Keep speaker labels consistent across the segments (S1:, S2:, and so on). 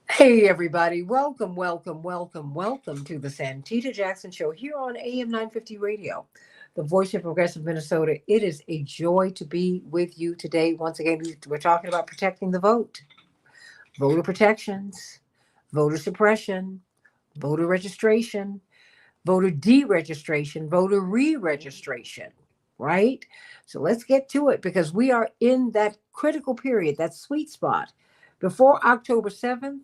S1: Hey, everybody. Welcome to the Santita Jackson Show here on AM 950 Radio, the voice of progressive Minnesota. It is a joy to be with you today. Once again, we're talking about protecting the vote, voter protections, voter suppression, voter registration, voter deregistration, voter re registration, right? So let's get to it because we are in that critical period, that sweet spot. Before October 7th,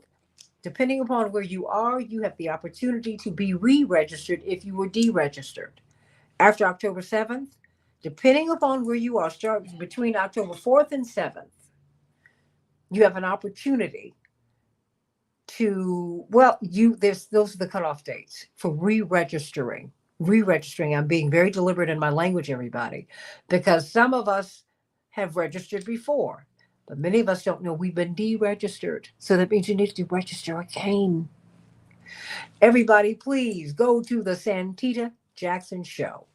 S1: depending upon where you are, you have the opportunity to be re registered if you were deregistered. After October 7th, depending upon where you are, start between October 4th and 7th, you have an opportunity to, there's those are the cutoff dates for re-registering. Re-registering. I'm being very deliberate in my language, everybody, because some of us have registered before, but many of us don't know we've been deregistered. So that means you need to register again. Everybody, please go to the Santita Jackson Show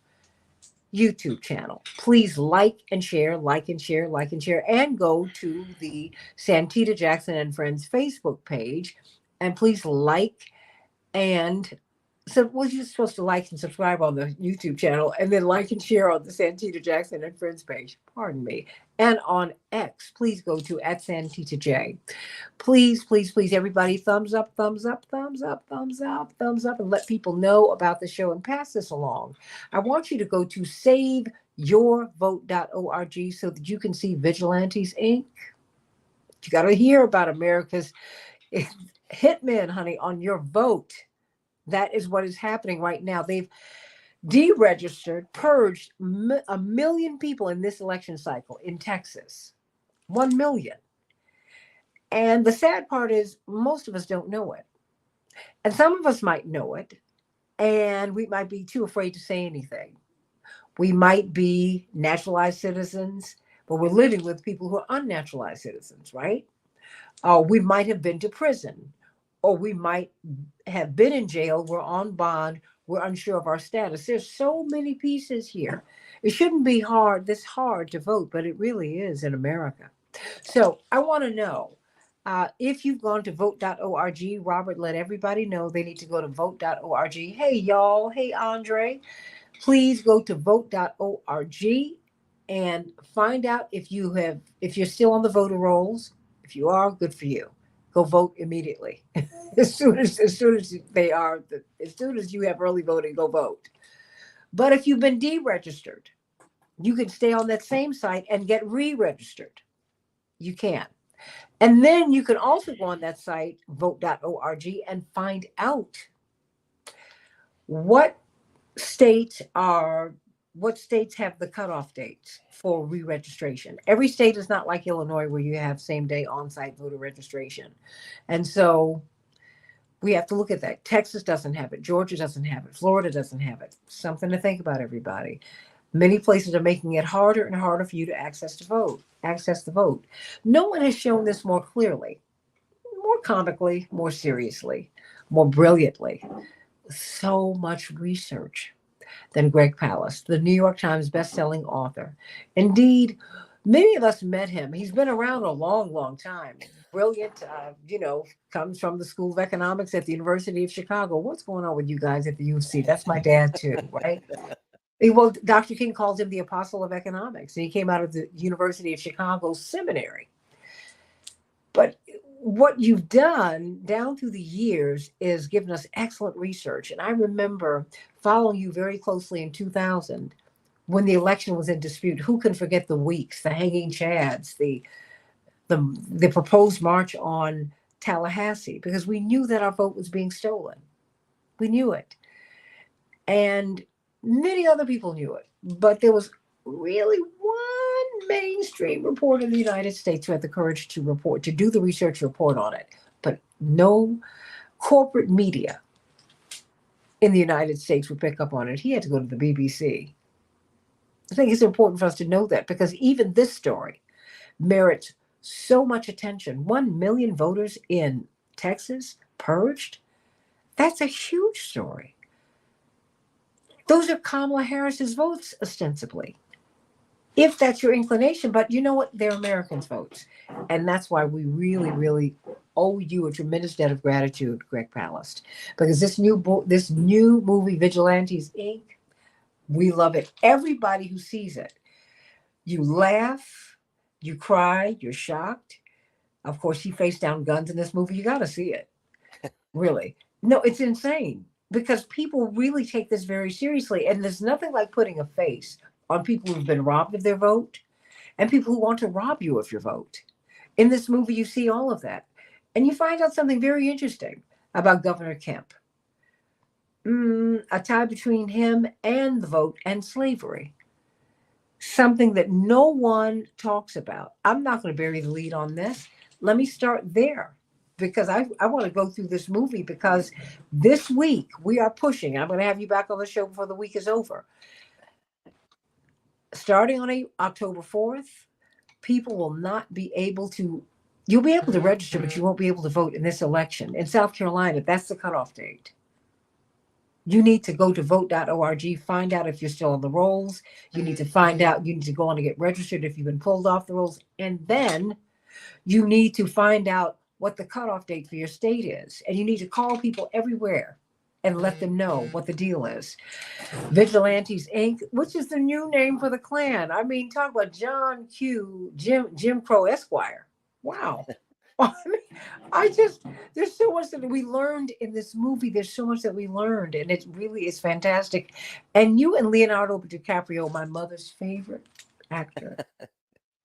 S1: YouTube channel. Please like and share, like and share, like and share, and go to the Santita Jackson and Friends Facebook page. And please like and so well, you're supposed to like and subscribe on the YouTube channel and then like and share on the Santita Jackson and Friends page. Pardon me. And on X, please go to at Santita J. Please, please, please, everybody, thumbs up, thumbs up, thumbs up, thumbs up, thumbs up, and let people know about the show and pass this along. I want you to go to saveyourvote.org so that you can see Vigilantes Inc. You got to hear about America's hitmen, honey, on your vote. That is what is happening right now. They've deregistered, purged a million people in this election cycle in Texas. 1 million. And the sad part is most of us don't know it. And some of us might know it, and we might be too afraid to say anything. We might be naturalized citizens, but we're living with people who are unnaturalized citizens, right? We might have been to prison, or we might have been in jail. We're on bond. We're unsure of our status. There's so many pieces here. It shouldn't be this hard to vote, but it really is in America. So I want to know if you've gone to vote.org. Robert let everybody know they need to go to vote.org. Hey, y'all. Hey, Andre. Please go to vote.org and find out if you're still on the voter rolls. If you are, good for you. Go vote immediately. as soon as they are, as soon as you have early voting, go vote. But if you've been deregistered, you can stay on that same site and get re-registered. You can. And then you can also go on that site, vote.org, and find out what states are what states have the cutoff dates for re-registration. Every state is not like Illinois where you have same day on-site voter registration. And so we have to look at that. Texas doesn't have it. Georgia doesn't have it. Florida doesn't have it. Something to think about, everybody. Many places are making it harder and harder for you to access the vote. No one has shown this more clearly, more comically, more seriously, more brilliantly. So much research than Greg Palast, the New York Times bestselling author. Indeed, many of us met him. He's been around a long, long time. Brilliant, comes from the School of Economics at the University of Chicago. What's going on with you guys at the UC? That's my dad too, right? Well, Dr. King calls him the apostle of economics. And he came out of the University of Chicago Seminary. But what you've done down through the years is given us excellent research. And I remember following you very closely in 2000 when the election was in dispute. Who can forget the weeks, the hanging chads, the proposed march on Tallahassee, because we knew that our vote was being stolen. We knew it. And many other people knew it. But there was really one mainstream reporter in the United States who had the courage to do the research report on it. But no corporate media in the United States would pick up on it. He had to go to the BBC. I think it's important for us to know that because even this story merits so much attention. 1 million voters in Texas purged. That's a huge story. Those are Kamala Harris's votes, ostensibly, if that's your inclination. But you know what? They're Americans' votes. And that's why we really, really owe you a tremendous debt of gratitude, Greg Palast, because this new movie, Vigilantes Inc. We love it. Everybody who sees it, you laugh, you cry, you're shocked. Of course, he faced down guns in this movie. You got to see it. Really. No, it's insane because people really take this very seriously. And there's nothing like putting a face on people who've been robbed of their vote and people who want to rob you of your vote. In this movie, you see all of that. And you find out something very interesting about Governor Kemp. A tie between him and the vote and slavery. Something that no one talks about. I'm not going to bury the lead on this. Let me start there because I want to go through this movie because this week we are pushing. I'm going to have you back on the show before the week is over. Starting on October 4th, people will not be able to, you'll be able to register, but you won't be able to vote in this election. In South Carolina, that's the cutoff date. You need to go to vote.org, find out if you're still on the rolls. You need to find out, you need to go on and get registered if you've been pulled off the rolls. And then you need to find out what the cutoff date for your state is. And you need to call people everywhere and let them know what the deal is. Vigilantes Inc., which is the new name for the Klan. I mean, talk about John Q. Jim Crow Esquire. Wow. I mean, there's so much that we learned in this movie. There's so much that we learned, and it really is fantastic. And you and Leonardo DiCaprio, my mother's favorite actor.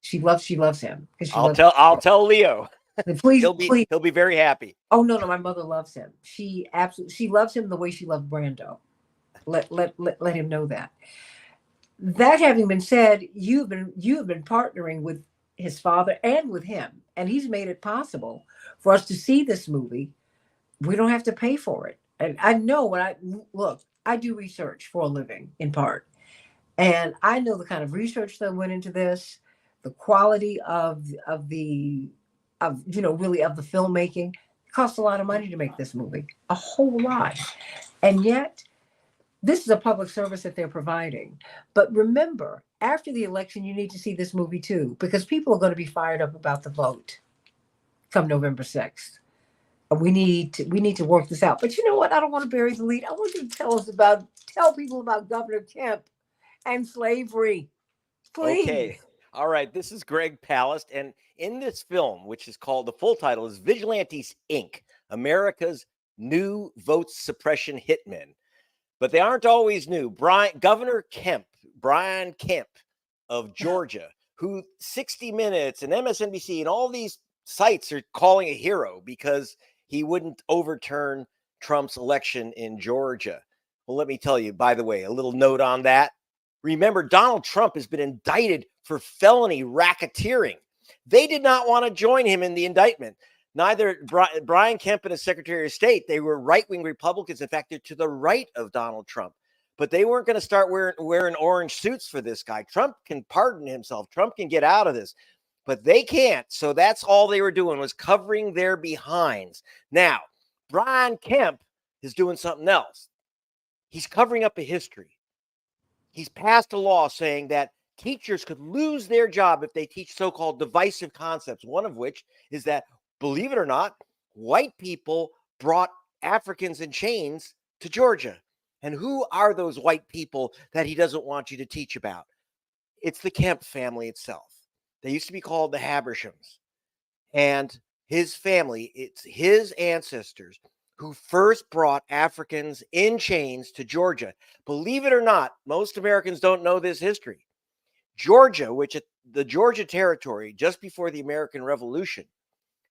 S1: She loves him.
S2: I'll tell Leo.
S1: Please,
S2: he'll be very happy.
S1: Oh no, my mother loves him. She loves him the way she loved Brando. Let him know that. That having been said, you've been partnering with his father and with him, and he's made it possible for us to see this movie. We don't have to pay for it. And I know I do research for a living in part, and I know the kind of research that went into this, the quality of the filmmaking. It costs a lot of money to make this movie, a whole lot, and yet this is a public service that they're providing. But remember, after the election, you need to see this movie too, because people are going to be fired up about the vote come November 6th. We need to work this out. But you know what? I don't want to bury the lead. I want you to tell people about Governor Kemp and slavery. Please.
S2: Okay. All right. This is Greg Palast. And in this film, which is called, the full title is Vigilantes Inc., America's New Vote Suppression Hitmen. But they aren't always new. Governor Kemp, Brian Kemp of Georgia, who 60 Minutes and MSNBC and all these sites are calling a hero because he wouldn't overturn Trump's election in Georgia. Well, let me tell you, by the way, a little note on that. Remember, Donald Trump has been indicted for felony racketeering. They did not want to join him in the indictment. Neither Brian Kemp and his Secretary of State, they were right-wing Republicans. In fact, they're to the right of Donald Trump. But they weren't going to start wearing orange suits for this guy. Trump can pardon himself. Trump can get out of this. But they can't. So that's all they were doing, was covering their behinds. Now, Brian Kemp is doing something else. He's covering up a history. He's passed a law saying that teachers could lose their job if they teach so-called divisive concepts, one of which is that, believe it or not, white people brought Africans in chains to Georgia. And who are those white people that he doesn't want you to teach about? It's the Kemp family itself. They used to be called the Habershams. And his family, it's his ancestors who first brought Africans in chains to Georgia. Believe it or not, most Americans don't know this history. Georgia, the Georgia territory, just before the American Revolution,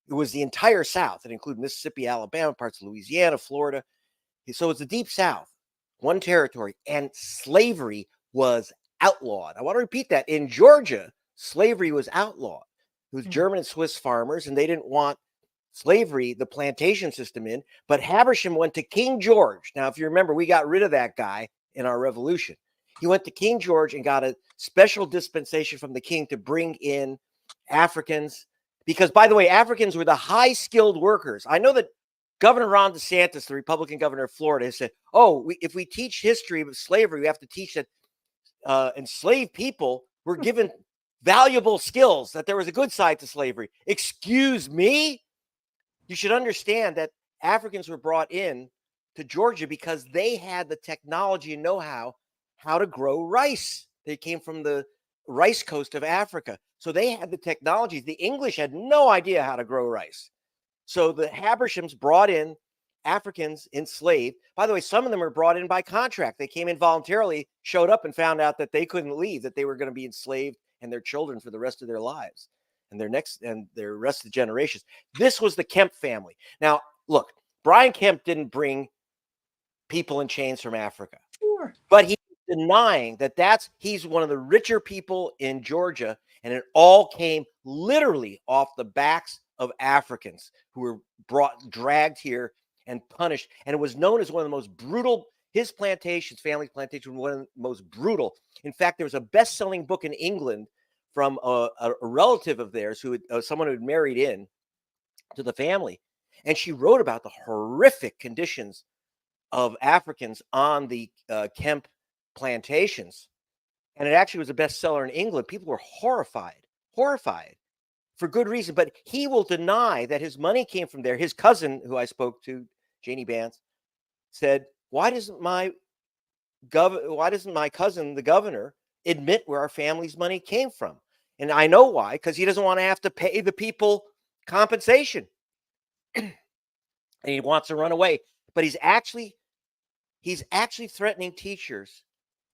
S2: it was the entire South. It included Mississippi, Alabama, parts of Louisiana, Florida. So it's the deep South, one territory, and slavery was outlawed. I want to repeat that. In Georgia, slavery was outlawed. It was German and Swiss farmers, and they didn't want slavery, the plantation system, in. But Habersham went to King George. Now, if you remember, we got rid of that guy in our revolution. He went to King George and got a special dispensation from the king to bring in Africans. Because, by the way, Africans were the high-skilled workers. I know that Governor Ron DeSantis, the Republican governor of Florida, has said, if we teach history of slavery, we have to teach that enslaved people were given valuable skills, that there was a good side to slavery. Excuse me? You should understand that Africans were brought in to Georgia because they had the technology and know-how to grow rice. They came from the rice coast of Africa. So they had the technologies. The English had no idea how to grow rice. So the Habershams brought in Africans enslaved. By the way, some of them were brought in by contract. They came in voluntarily, showed up, and found out that they couldn't leave, that they were going to be enslaved and their children for the rest of their lives and their rest of the generations. This was the Kemp family. Now, look, Brian Kemp didn't bring people in chains from Africa,
S1: Sure.
S2: but he's denying that he's one of the richer people in Georgia, and it all came literally off the backs of Africans who were dragged here and punished. And it was known as one of the most brutal. His plantations, family plantations, were one of the most brutal. In fact, there was a best-selling book in England from a relative of theirs someone who had married in to the family, and she wrote about the horrific conditions of Africans on the Kemp plantations. And it actually was a bestseller in England. People were horrified for good reason. But he will deny that his money came from there. His cousin, who I spoke to, Janie Bance, said, why doesn't my cousin, the governor, admit where our family's money came from? And I know why, because he doesn't want to have to pay the people compensation. And he wants to run away. But he's actually threatening teachers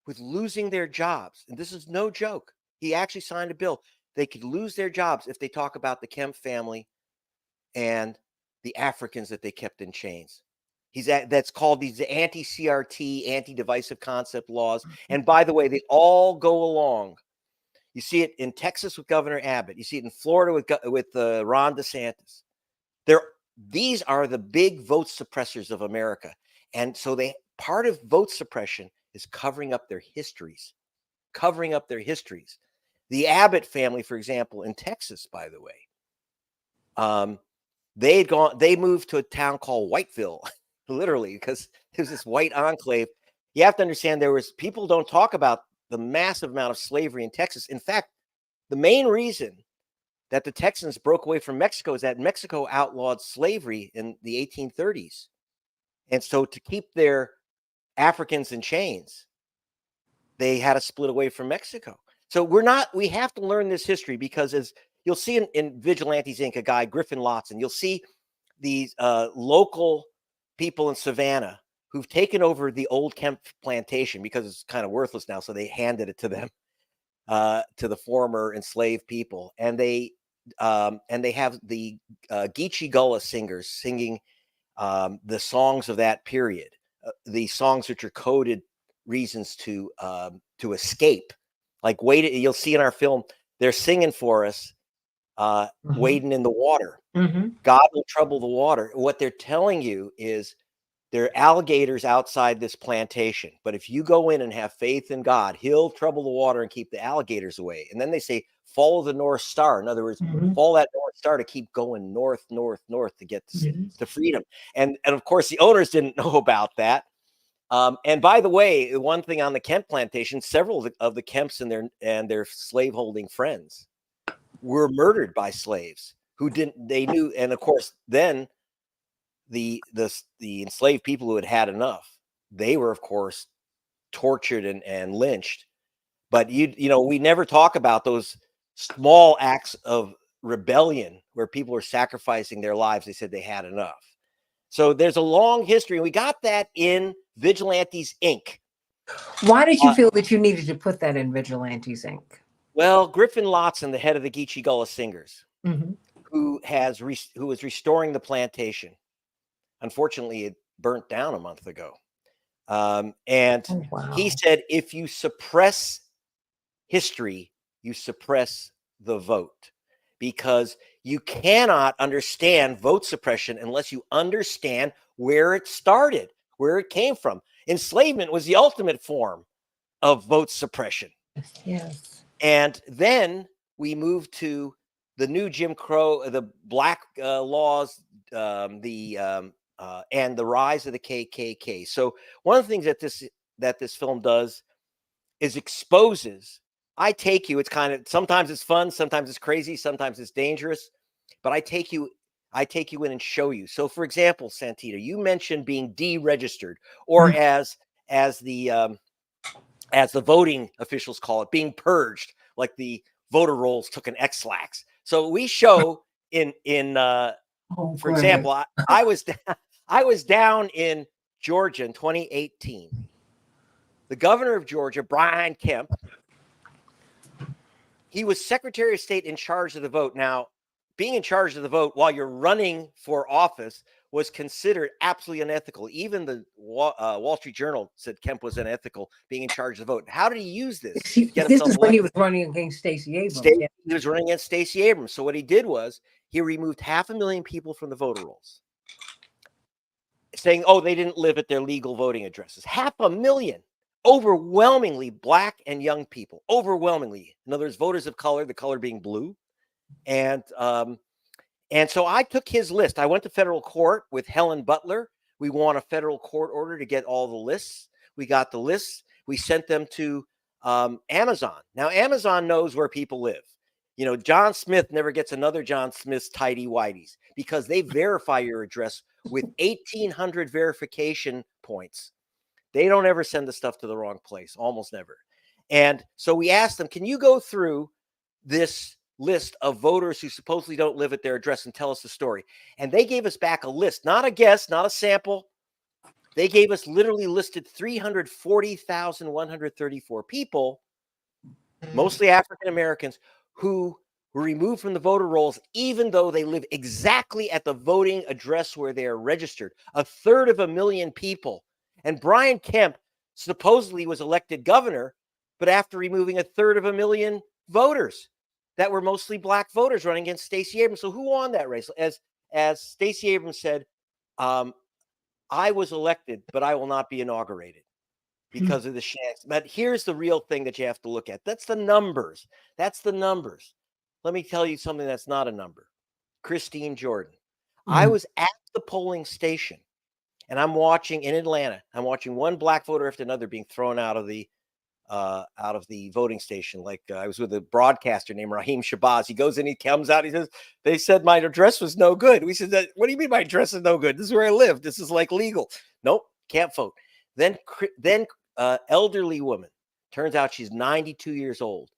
S2: with losing their jobs. And this is no joke. He actually signed a bill. They could lose their jobs if they talk about the Kemp family and the Africans that they kept in chains. That's called these anti-CRT, anti-divisive concept laws. And by the way, they all go along. You see it in Texas with Governor Abbott. You see it in Florida with Ron DeSantis. These are the big vote suppressors of America. And so part of vote suppression is covering up their histories. The Abbott family, for example, in Texas, by the way, they moved to a town called Whiteville, literally, because there's this white enclave. You have to understand people don't talk about the massive amount of slavery in Texas. In fact, the main reason that the Texans broke away from Mexico is that Mexico outlawed slavery in the 1830s. And so to keep their Africans in chains, they had to split away from Mexico. So we have to learn this history, because as you'll see in Vigilantes Inc., a guy, Griffin Lotson, you'll see these local people in Savannah who've taken over the old Kemp plantation because it's kind of worthless now. So they handed it to them, to the former enslaved people. And they have the Geechee Gullah singers singing the songs of that period, the songs which are coded reasons to escape. Like you'll see in our film, they're singing for us, wading in the water. God will trouble the water. What they're telling you is there are alligators outside this plantation, but if you go in and have faith in God, he'll trouble the water and keep the alligators away. And then they say, follow the North Star. In other words, follow that North Star to keep going north to get to freedom. And of course, the owners didn't know about that. And by the way, one thing on the Kemp plantation, several of the Kemps and their slaveholding friends were murdered by slaves they knew. And of course, then the enslaved people who had enough, they were, of course, tortured and lynched. But we never talk about those small acts of rebellion where people were sacrificing their lives. They said they had enough. So there's a long history. We got that in Vigilantes Inc.
S1: Why did you feel that you needed to put that in Vigilantes Inc.?
S2: Well, Griffin Lotson, the head of the Geechee Gullah Singers, who was restoring the plantation, unfortunately, it burnt down a month ago. He said, if you suppress history, you suppress the vote, because you cannot understand vote suppression unless you understand where it started, where it came from. Enslavement was the ultimate form of vote suppression.
S1: Yes.
S2: And then we moved to the new Jim Crow, the black laws, and the rise of the KKK. So one of the things that this film does is exposes. It's kind of, sometimes it's fun, sometimes it's crazy, sometimes it's dangerous, but I take you I take you in and show you. So, for example, Santita, you mentioned being deregistered, or as the voting officials call it, being purged, like the voter rolls took an X-lax. So we show
S1: Oh,
S2: for
S1: Greg.
S2: example, I was down in Georgia in 2018. The governor of Georgia, Brian Kemp, he was Secretary of State in charge of the vote. Now, being in charge of the vote while you're running for office was considered absolutely unethical. Even the Wall Street Journal said Kemp was unethical being in charge of the vote. How did he use this to get
S1: This
S2: himself
S1: is when he
S2: elected?
S1: was running against Stacey Abrams. Yeah.
S2: He was running against Stacey Abrams. So what he did was he removed 500,000 people from the voter rolls, saying, oh, they didn't live at their legal voting addresses. 500,000. Overwhelmingly black and young people, overwhelmingly. In other words, voters of color, the color being blue. And so I took his list. I went to federal court with Helen Butler. We won a federal court order to get all the lists. We got the lists. We sent them to Amazon. Now, Amazon knows where people live. You know, John Smith never gets another John Smith's tidy whities because they verify your address with 1,800 verification points. They don't ever send the stuff to the wrong place, almost never. And so we asked them, can you go through this list of voters who supposedly don't live at their address and tell us the story? And they gave us back a list, not a guess, not a sample. They gave us literally listed 340,134 people, mostly African Americans, who were removed from the voter rolls, even though they live exactly at the voting address where they are registered. 1/3 people. And Brian Kemp supposedly was elected governor, but after removing 1/3 voters that were mostly black voters running against Stacey Abrams. So who won that race? As Stacey Abrams said, I was elected, but I will not be inaugurated because of the chance. But here's the real thing that you have to look at. That's the numbers. That's the numbers. Let me tell you something that's not a number. Christine Jordan. I was at the polling station and I'm watching in Atlanta. I'm watching one black voter after another being thrown out of the voting station. Like I was with a broadcaster named Raheem Shabazz. He goes in, he comes out, he says, they said my address was no good. We said, what do you mean my address is no good? This is where I live. This is like legal. Nope, can't vote. Then elderly woman, turns out she's 92 years old.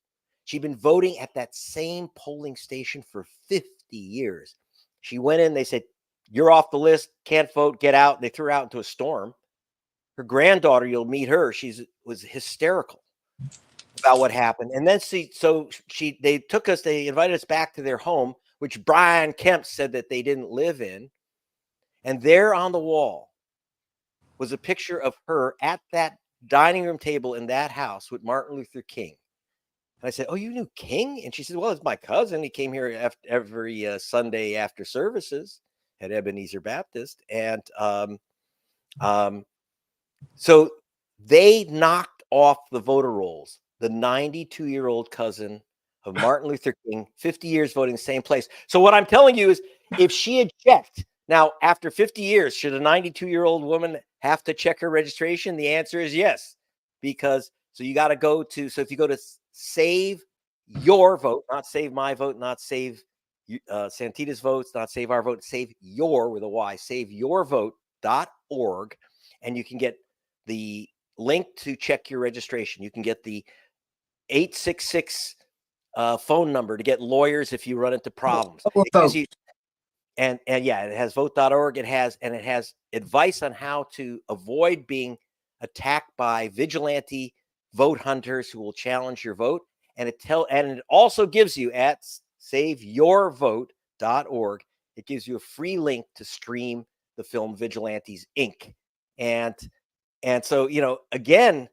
S2: She'd been voting at that same polling station for 50 years. She went in, they said, you're off the list, can't vote, get out. They threw her out into a storm. Her granddaughter, you'll meet her, was hysterical about what happened. And then they invited us back to their home, which Brian Kemp said that they didn't live in. And there on the wall was a picture of her at that dining room table in that house with Martin Luther King. And I said, oh, you knew King? And she said, well, it's my cousin. He came here every Sunday after services at Ebenezer Baptist. And so they knocked off the voter rolls, the 92-year-old cousin of Martin Luther King, 50 years voting the same place. So what I'm telling you is if she had checked, now after 50 years, should a 92-year-old woman have to check her registration? The answer is yes, because so you got to go to, so if you go to Save Your Vote, not Save My Vote, not Save Santita's votes, not Save Our Vote, Save Your with a Y, saveyourvote.org, and you can get the link to check your registration. You can get the 866 phone number to get lawyers if you run into problems. It gives you, and yeah, it has vote.org. It has advice on how to avoid being attacked by vigilante vote hunters who will challenge your vote. And it also gives you at saveyourvote.org. It gives you a free link to stream the film Vigilantes Inc. And so, again,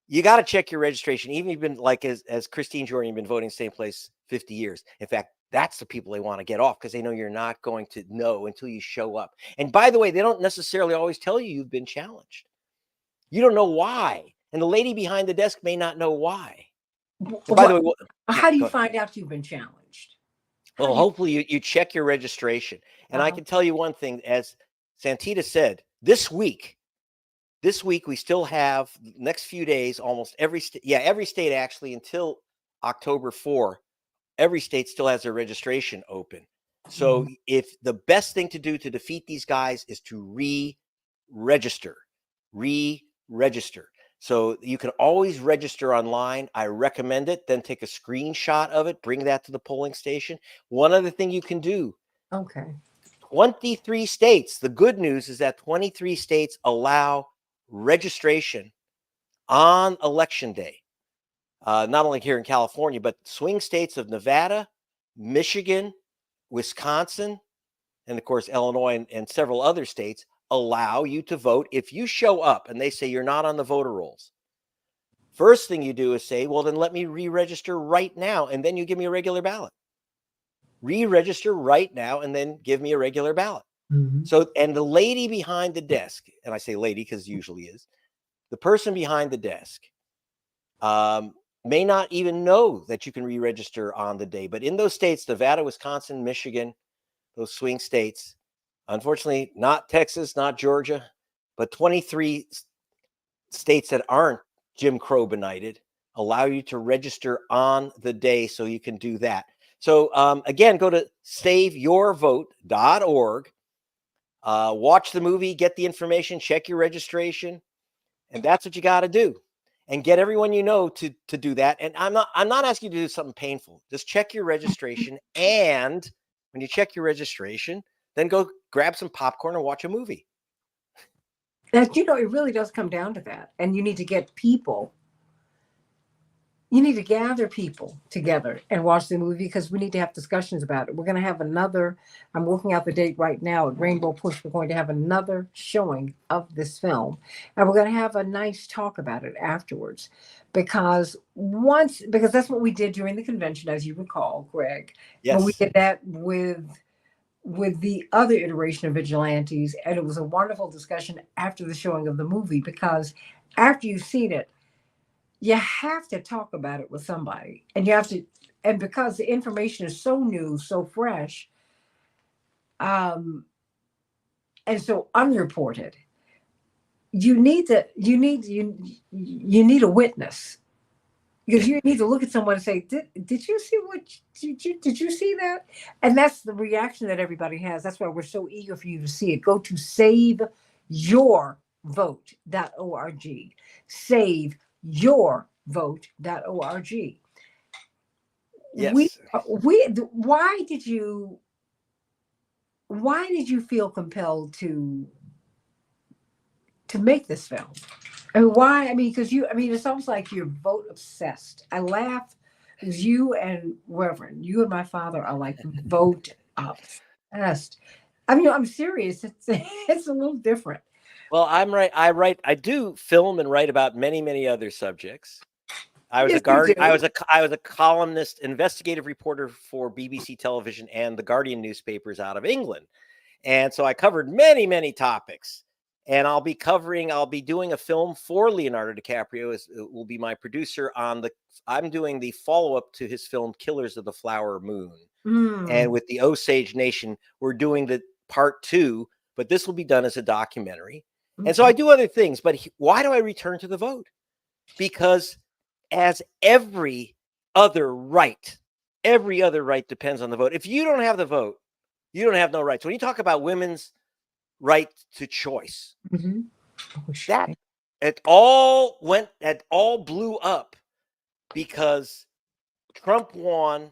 S2: you got to check your registration. Even if you've been like as Christine Jordan, you've been voting the same place 50 years. In fact, that's the people they want to get off because they know you're not going to know until you show up. And by the way, they don't necessarily always tell you you've been challenged. You don't know why. And the lady behind the desk may not know why. By the way,
S1: how do you find out you've been challenged?
S2: Well, hopefully you check your registration. And I can tell you one thing, as Santita said, this week we still have next few days, almost every state actually until October 4, every state still has their registration open. So if the best thing to do to defeat these guys is to re-register. So you can always register online. I recommend it. Then take a screenshot of it, bring that to the polling station. One other thing you can do,
S1: Okay.
S2: 23 states. The good news is that 23 states allow registration on election day. Not only here in California, but swing states of Nevada, Michigan, Wisconsin, and of course, Illinois and several other states allow you to vote. If you show up and they say you're not on the voter rolls, first thing you do is say, well, then let me re-register right now. And then you give me a regular ballot. Re-register right now and then give me a regular ballot. So, and the lady behind the desk, and I say lady because usually is, the person behind the desk may not even know that you can re-register on the day. But in those states, Nevada, Wisconsin, Michigan, those swing states, unfortunately, not Texas, not Georgia, but 23 states that aren't Jim Crow benighted allow you to register on the day, so you can do that. So again, go to saveyourvote.org, watch the movie, get the information, check your registration, and that's what you got to do. And get everyone you know to do that. And I'm not asking you to do something painful. Just check your registration, and when you check your registration, then go grab some popcorn and watch a movie.
S1: That, it really does come down to that. And you need to get people. You need to gather people together and watch the movie, because we need to have discussions about it. We're going to have another, I'm working out the date right now at Rainbow Push. We're going to have another showing of this film, and we're going to have a nice talk about it afterwards. Because that's what we did during the convention, as you recall, Greg.
S2: Yes.
S1: When we did that with the other iteration of Vigilantes, and it was a wonderful discussion after the showing of the movie, because after you've seen it, you have to talk about it with somebody, and and because the information is so new, so fresh, and so unreported, you need a witness, because you need to look at someone and say, did you see did you see that? And that's the reaction that everybody has. That's why we're so eager for you to see it. Go to saveyourvote.org. Saveyourvote.org.
S2: Yes.
S1: Why did you feel compelled to make this film? I mean, why? I mean, because it's almost like you're vote obsessed. I laugh because you and Reverend, you and my father are like vote obsessed. I mean, I'm serious. It's a little different.
S2: Well, I'm right. I do film and write about many, many other subjects. I was
S1: Yes, you do.
S2: I was a columnist, investigative reporter for BBC Television and the Guardian newspapers out of England. And so I covered many, many topics. And I'll be doing a film for Leonardo DiCaprio. Will be my producer I'm doing the follow-up to his film Killers of the Flower Moon. And with the Osage Nation, we're doing the part 2, but this will be done as a documentary. And so I do other things, but why do I return to the vote? Because as every other right depends on the vote. If you don't have the vote, you don't have no rights. When you talk about women's right to choice, that it all blew up because Trump won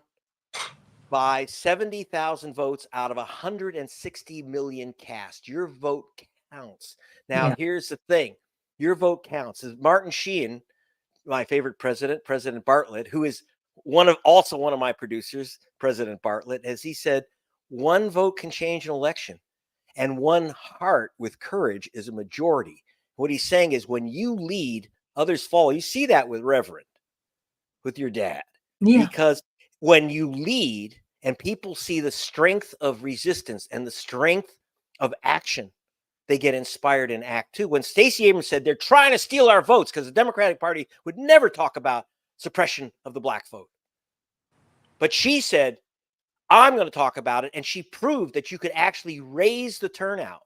S2: by 70,000 votes out of 160 million cast. Your vote counts. Now, here's the thing. Your vote counts. Martin Sheehan, my favorite president, President Bartlett, who is also one of my producers, President Bartlett, as he said, one vote can change an election, and one heart with courage is a majority. What he's saying is when you lead, others follow. You see that with Reverend, with your dad.
S1: Yeah.
S2: Because when you lead and people see the strength of resistance and the strength of action, they get inspired and act too. When Stacey Abrams said they're trying to steal our votes, because the Democratic Party would never talk about suppression of the black vote. But she said, I'm going to talk about it. And she proved that you could actually raise the turnout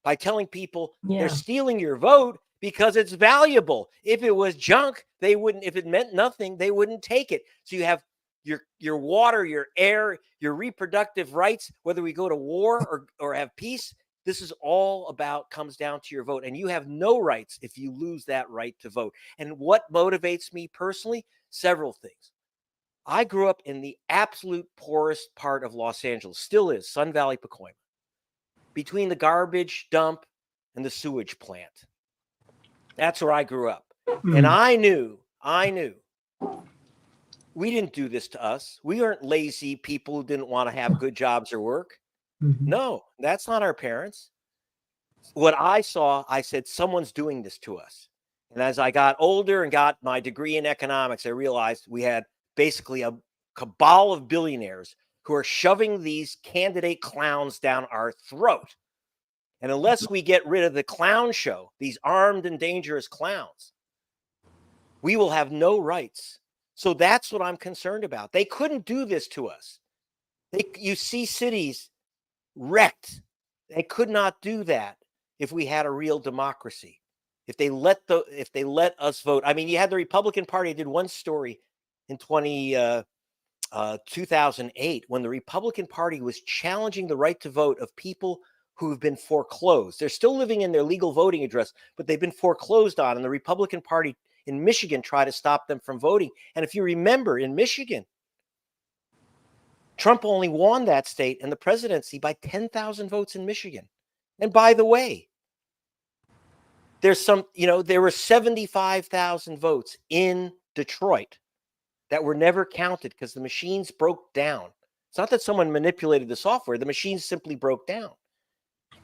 S2: by telling people they're stealing your vote because it's valuable. If it was junk, they wouldn't. If it meant nothing, they wouldn't take it. So you have your water, your air, your reproductive rights, whether we go to war or have peace. This is all about, comes down to your vote. And you have no rights if you lose that right to vote. And what motivates me personally? Several things. I grew up in the absolute poorest part of Los Angeles, still is, Sun Valley, Pacoima, between the garbage dump and the sewage plant. That's where I grew up. And I knew we didn't do this to us. We aren't lazy people who didn't want to have good jobs or work. No, that's not our parents. What I saw, I said, someone's doing this to us. And as I got older and got my degree in economics, I realized we had basically a cabal of billionaires who are shoving these candidate clowns down our throat. And unless we get rid of the clown show, these armed and dangerous clowns, we will have no rights. So that's what I'm concerned about. They couldn't do this to us. You see cities wrecked. They could not do that if we had a real democracy. If they let us vote. I mean, you had the Republican Party. I did one story in 2008 when the Republican Party was challenging the right to vote of people who have been foreclosed. They're still living in their legal voting address, but they've been foreclosed on. And the Republican Party in Michigan tried to stop them from voting. And if you remember, in Michigan, Trump only won that state and the presidency by 10,000 votes in Michigan. And by the way, there were 75,000 votes in Detroit that were never counted because the machines broke down. It's not that someone manipulated the software. The machines simply broke down.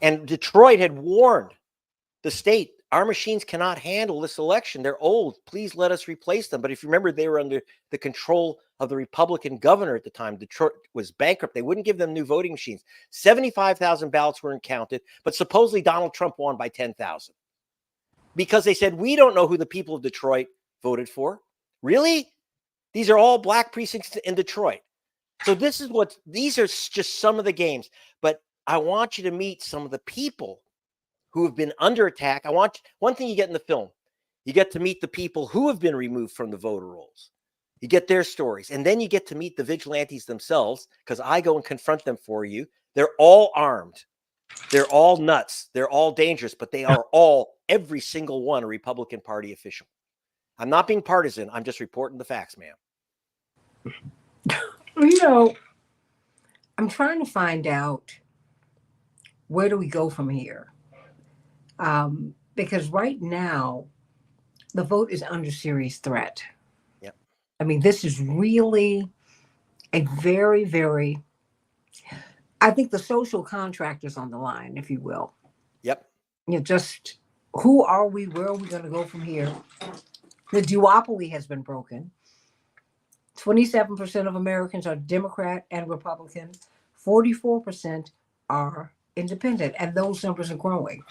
S2: And Detroit had warned the state, our machines cannot handle this election. They're old. Please let us replace them. But if you remember, they were under the control of the Republican governor at the time. Detroit was bankrupt. They wouldn't give them new voting machines. 75,000 ballots weren't counted, but supposedly Donald Trump won by 10,000 because they said, we don't know who the people of Detroit voted for. Really? These are all black precincts in Detroit. So these are just some of the games, but I want you to meet some of the people who have been under attack. One thing you get in the film, you get to meet the people who have been removed from the voter rolls. You get their stories. And then you get to meet the vigilantes themselves, because I go and confront them for you. They're all armed. They're all nuts. They're all dangerous, but they are all, every single one, a Republican Party official. I'm not being partisan. I'm just reporting the facts, ma'am.
S1: I'm trying to find out, where do we go from here? Because right now, the vote is under serious threat.
S2: Yep.
S1: I mean, this is really a very, very, I think the social contract is on the line, if you will.
S2: Yep.
S1: Just who are we? Where are we going to go from here? The duopoly has been broken. 27% of Americans are Democrat and Republican. 44% are independent, and those numbers are growing.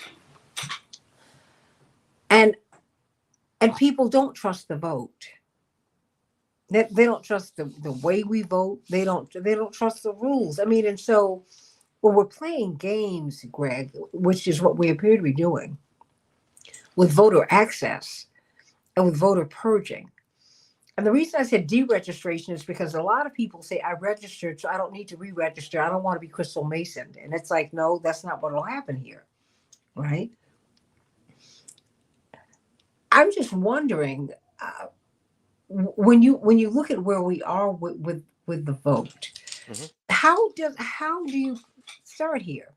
S1: And people don't trust the vote. They don't trust the way we vote. They don't trust the rules. I mean, and so when we're playing games, Greg, which is what we appear to be doing with voter access and with voter purging. And the reason I said deregistration is because a lot of people say, I registered, so I don't need to re-register. I don't want to be Crystal Masoned. And it's like, no, that's not what will happen here. Right? I'm just wondering, when you look at where we are with the vote, how do you start here?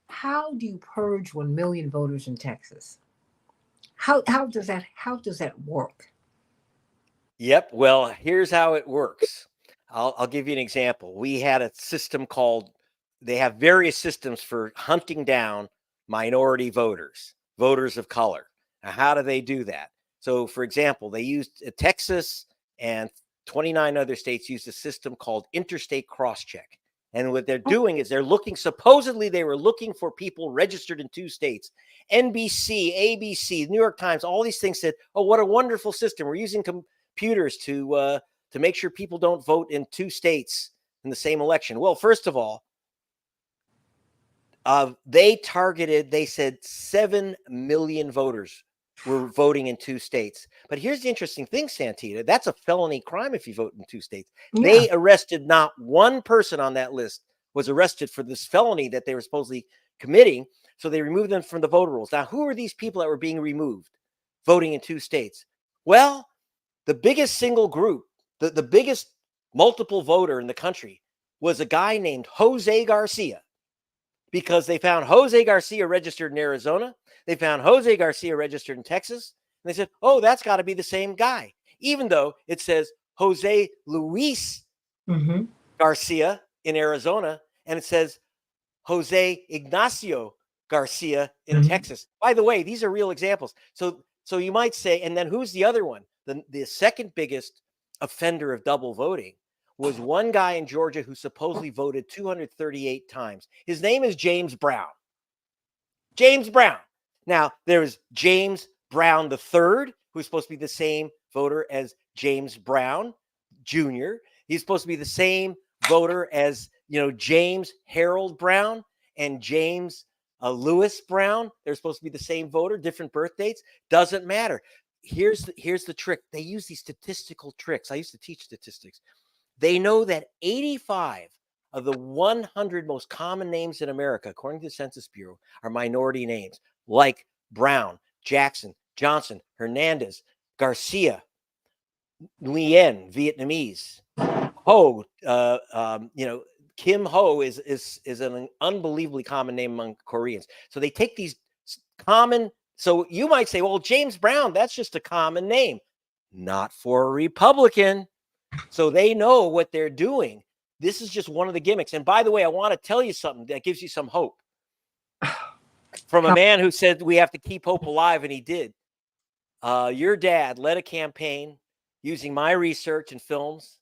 S1: How do you purge 1 million voters in Texas? How does that work?
S2: Yep. Well, here's how it works. I'll give you an example. We had a system they have various systems for hunting down minority voters of color. Now, how do they do that? So, for example, they used Texas and 29 other states used a system called interstate cross-check. And what they're doing is supposedly they were looking for people registered in 2 states. NBC, ABC, New York Times, all these things said, oh, what a wonderful system. We're using computers to make sure people don't vote in 2 states in the same election. Well, first of all, they said 7 million voters were voting in 2 states. But here's the interesting thing, Santita. That's a felony crime if you vote in 2 states.
S1: Yeah.
S2: They arrested not one person on that list was arrested for this felony that they were supposedly committing. So they removed them from the voter rolls. Now, who are these people that were being removed voting in 2 states? Well, the biggest single group, the biggest multiple voter in the country was a guy named Jose Garcia, because they found Jose Garcia registered in Arizona. They found Jose Garcia registered in Texas. And they said, oh, that's got to be the same guy, even though it says Jose Luis Garcia in Arizona, and it says Jose Ignacio Garcia in Texas. By the way, these are real examples. So you might say, and then who's the other one? The second biggest offender of double voting was one guy in Georgia who supposedly voted 238 times. His name is James Brown. James Brown. Now, there's James Brown III, who's supposed to be the same voter as James Brown Jr. He's supposed to be the same voter as, James Harold Brown and James Lewis Brown. They're supposed to be the same voter, different birth dates. Doesn't matter. Here's the trick. They use these statistical tricks. I used to teach statistics. They know that 85 of the 100 most common names in America, according to the Census Bureau, are minority names like Brown, Jackson, Johnson, Hernandez, Garcia, Nguyen, Vietnamese, Ho. Kim Ho is an unbelievably common name among Koreans. So they take these common. So you might say, well, James Brown, that's just a common name. Not for a Republican. So they know what they're doing. This is just one of the gimmicks. And by the way, I want to tell you something that gives you some hope from a man who said we have to keep hope alive, and he did. Your dad led a campaign using my research and films,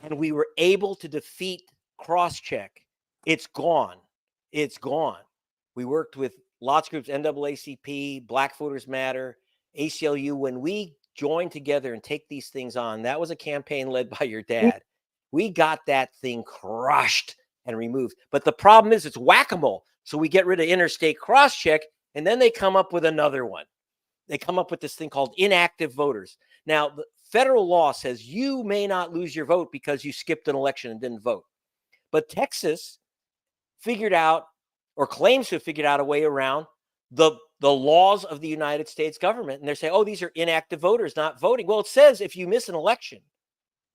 S2: and we were able to defeat Crosscheck. It's gone. It's gone. We worked with lots of groups, NAACP, Black Voters Matter, ACLU. When we join together and take these things on, that was a campaign led by your dad. We got that thing crushed and removed. But the problem is it's whack-a-mole. So we get rid of interstate crosscheck, and then they come up with another one. They come up with this thing called inactive voters. Now, the federal law says you may not lose your vote because you skipped an election and didn't vote. But Texas figured out, or claims to have figured out, a way around the laws of the United States government. And they're saying, oh, these are inactive voters not voting. Well, it says if you miss an election,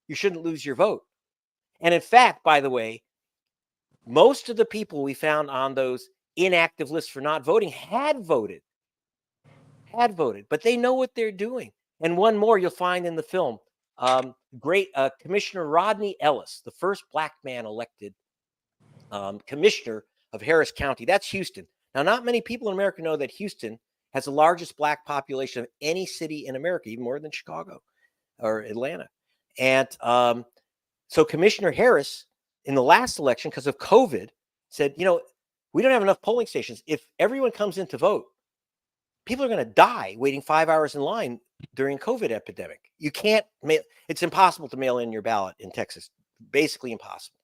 S2: you shouldn't lose your vote. And in fact, by the way, most of the people we found on those inactive lists for not voting had voted, but they know what they're doing. And one more you'll find in the film. Commissioner Rodney Ellis, the first Black man elected commissioner of Harris County. That's Houston. Now, not many people in America know that Houston has the largest Black population of any city in America, even more than Chicago or Atlanta. And so Commissioner Harris, in the last election, because of COVID, said, we don't have enough polling stations. If everyone comes in to vote, people are going to die waiting 5 hours in line during COVID epidemic. You can't mail. It's impossible to mail in your ballot in Texas. Basically impossible.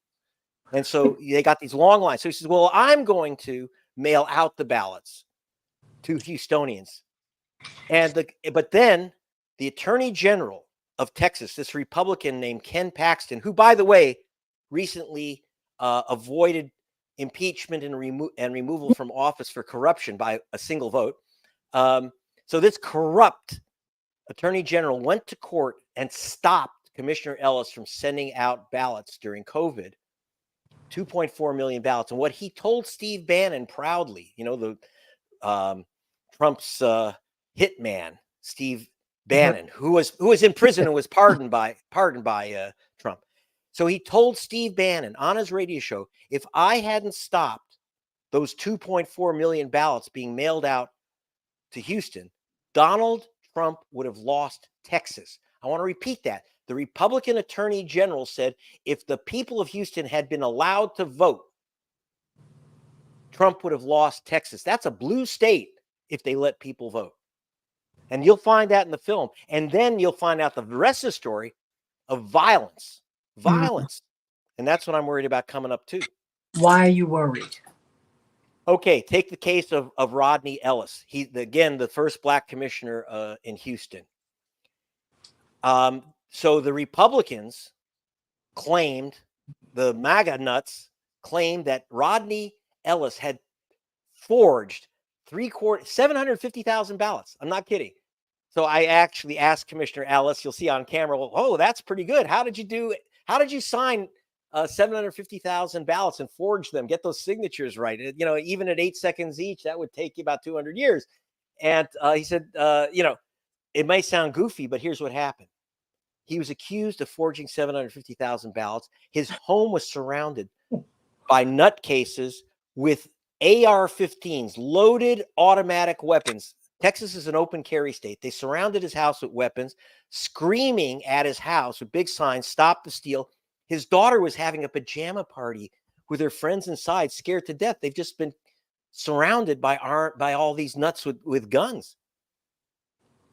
S2: And so they got these long lines. So he says, well, I'm going to mail out the ballots to Houstonians. But then the Attorney General of Texas, this Republican named Ken Paxton, who, by the way, recently avoided impeachment and removal from office for corruption by a single vote. So this corrupt Attorney General went to court and stopped Commissioner Ellis from sending out ballots during COVID, 2.4 million ballots. And what he told Steve Bannon proudly, Trump's hitman, Steve Bannon, who was in prison and was pardoned by Trump. So he told Steve Bannon on his radio show, if I hadn't stopped those 2.4 million ballots being mailed out to Houston, Donald Trump would have lost Texas. I want to repeat that. The Republican Attorney General said if the people of Houston had been allowed to vote, Trump would have lost Texas. That's a blue state if they let people vote. And you'll find that in the film. And then you'll find out the rest of the story of violence. And that's what I'm worried about coming up too.
S1: Why are you worried?
S2: Okay, take the case of Rodney Ellis. Again, the first black commissioner in Houston. So the Republicans claimed, the MAGA nuts claimed that Rodney Ellis had forged 750,000 ballots. I'm not kidding. So I actually asked Commissioner Ellis, you'll see on camera, well, oh, that's pretty good. How did you sign 750,000 ballots and forge them, get those signatures right? Even at 8 seconds each, that would take you about 200 years. And he said, it might sound goofy, but here's what happened. He was accused of forging 750,000 ballots. His home was surrounded by nutcases with AR-15s, loaded automatic weapons. Texas is an open carry state. They surrounded his house with weapons, screaming at his house with big signs, "Stop the steal." His daughter was having a pajama party with her friends inside, scared to death. They've just been surrounded by all these nuts with guns.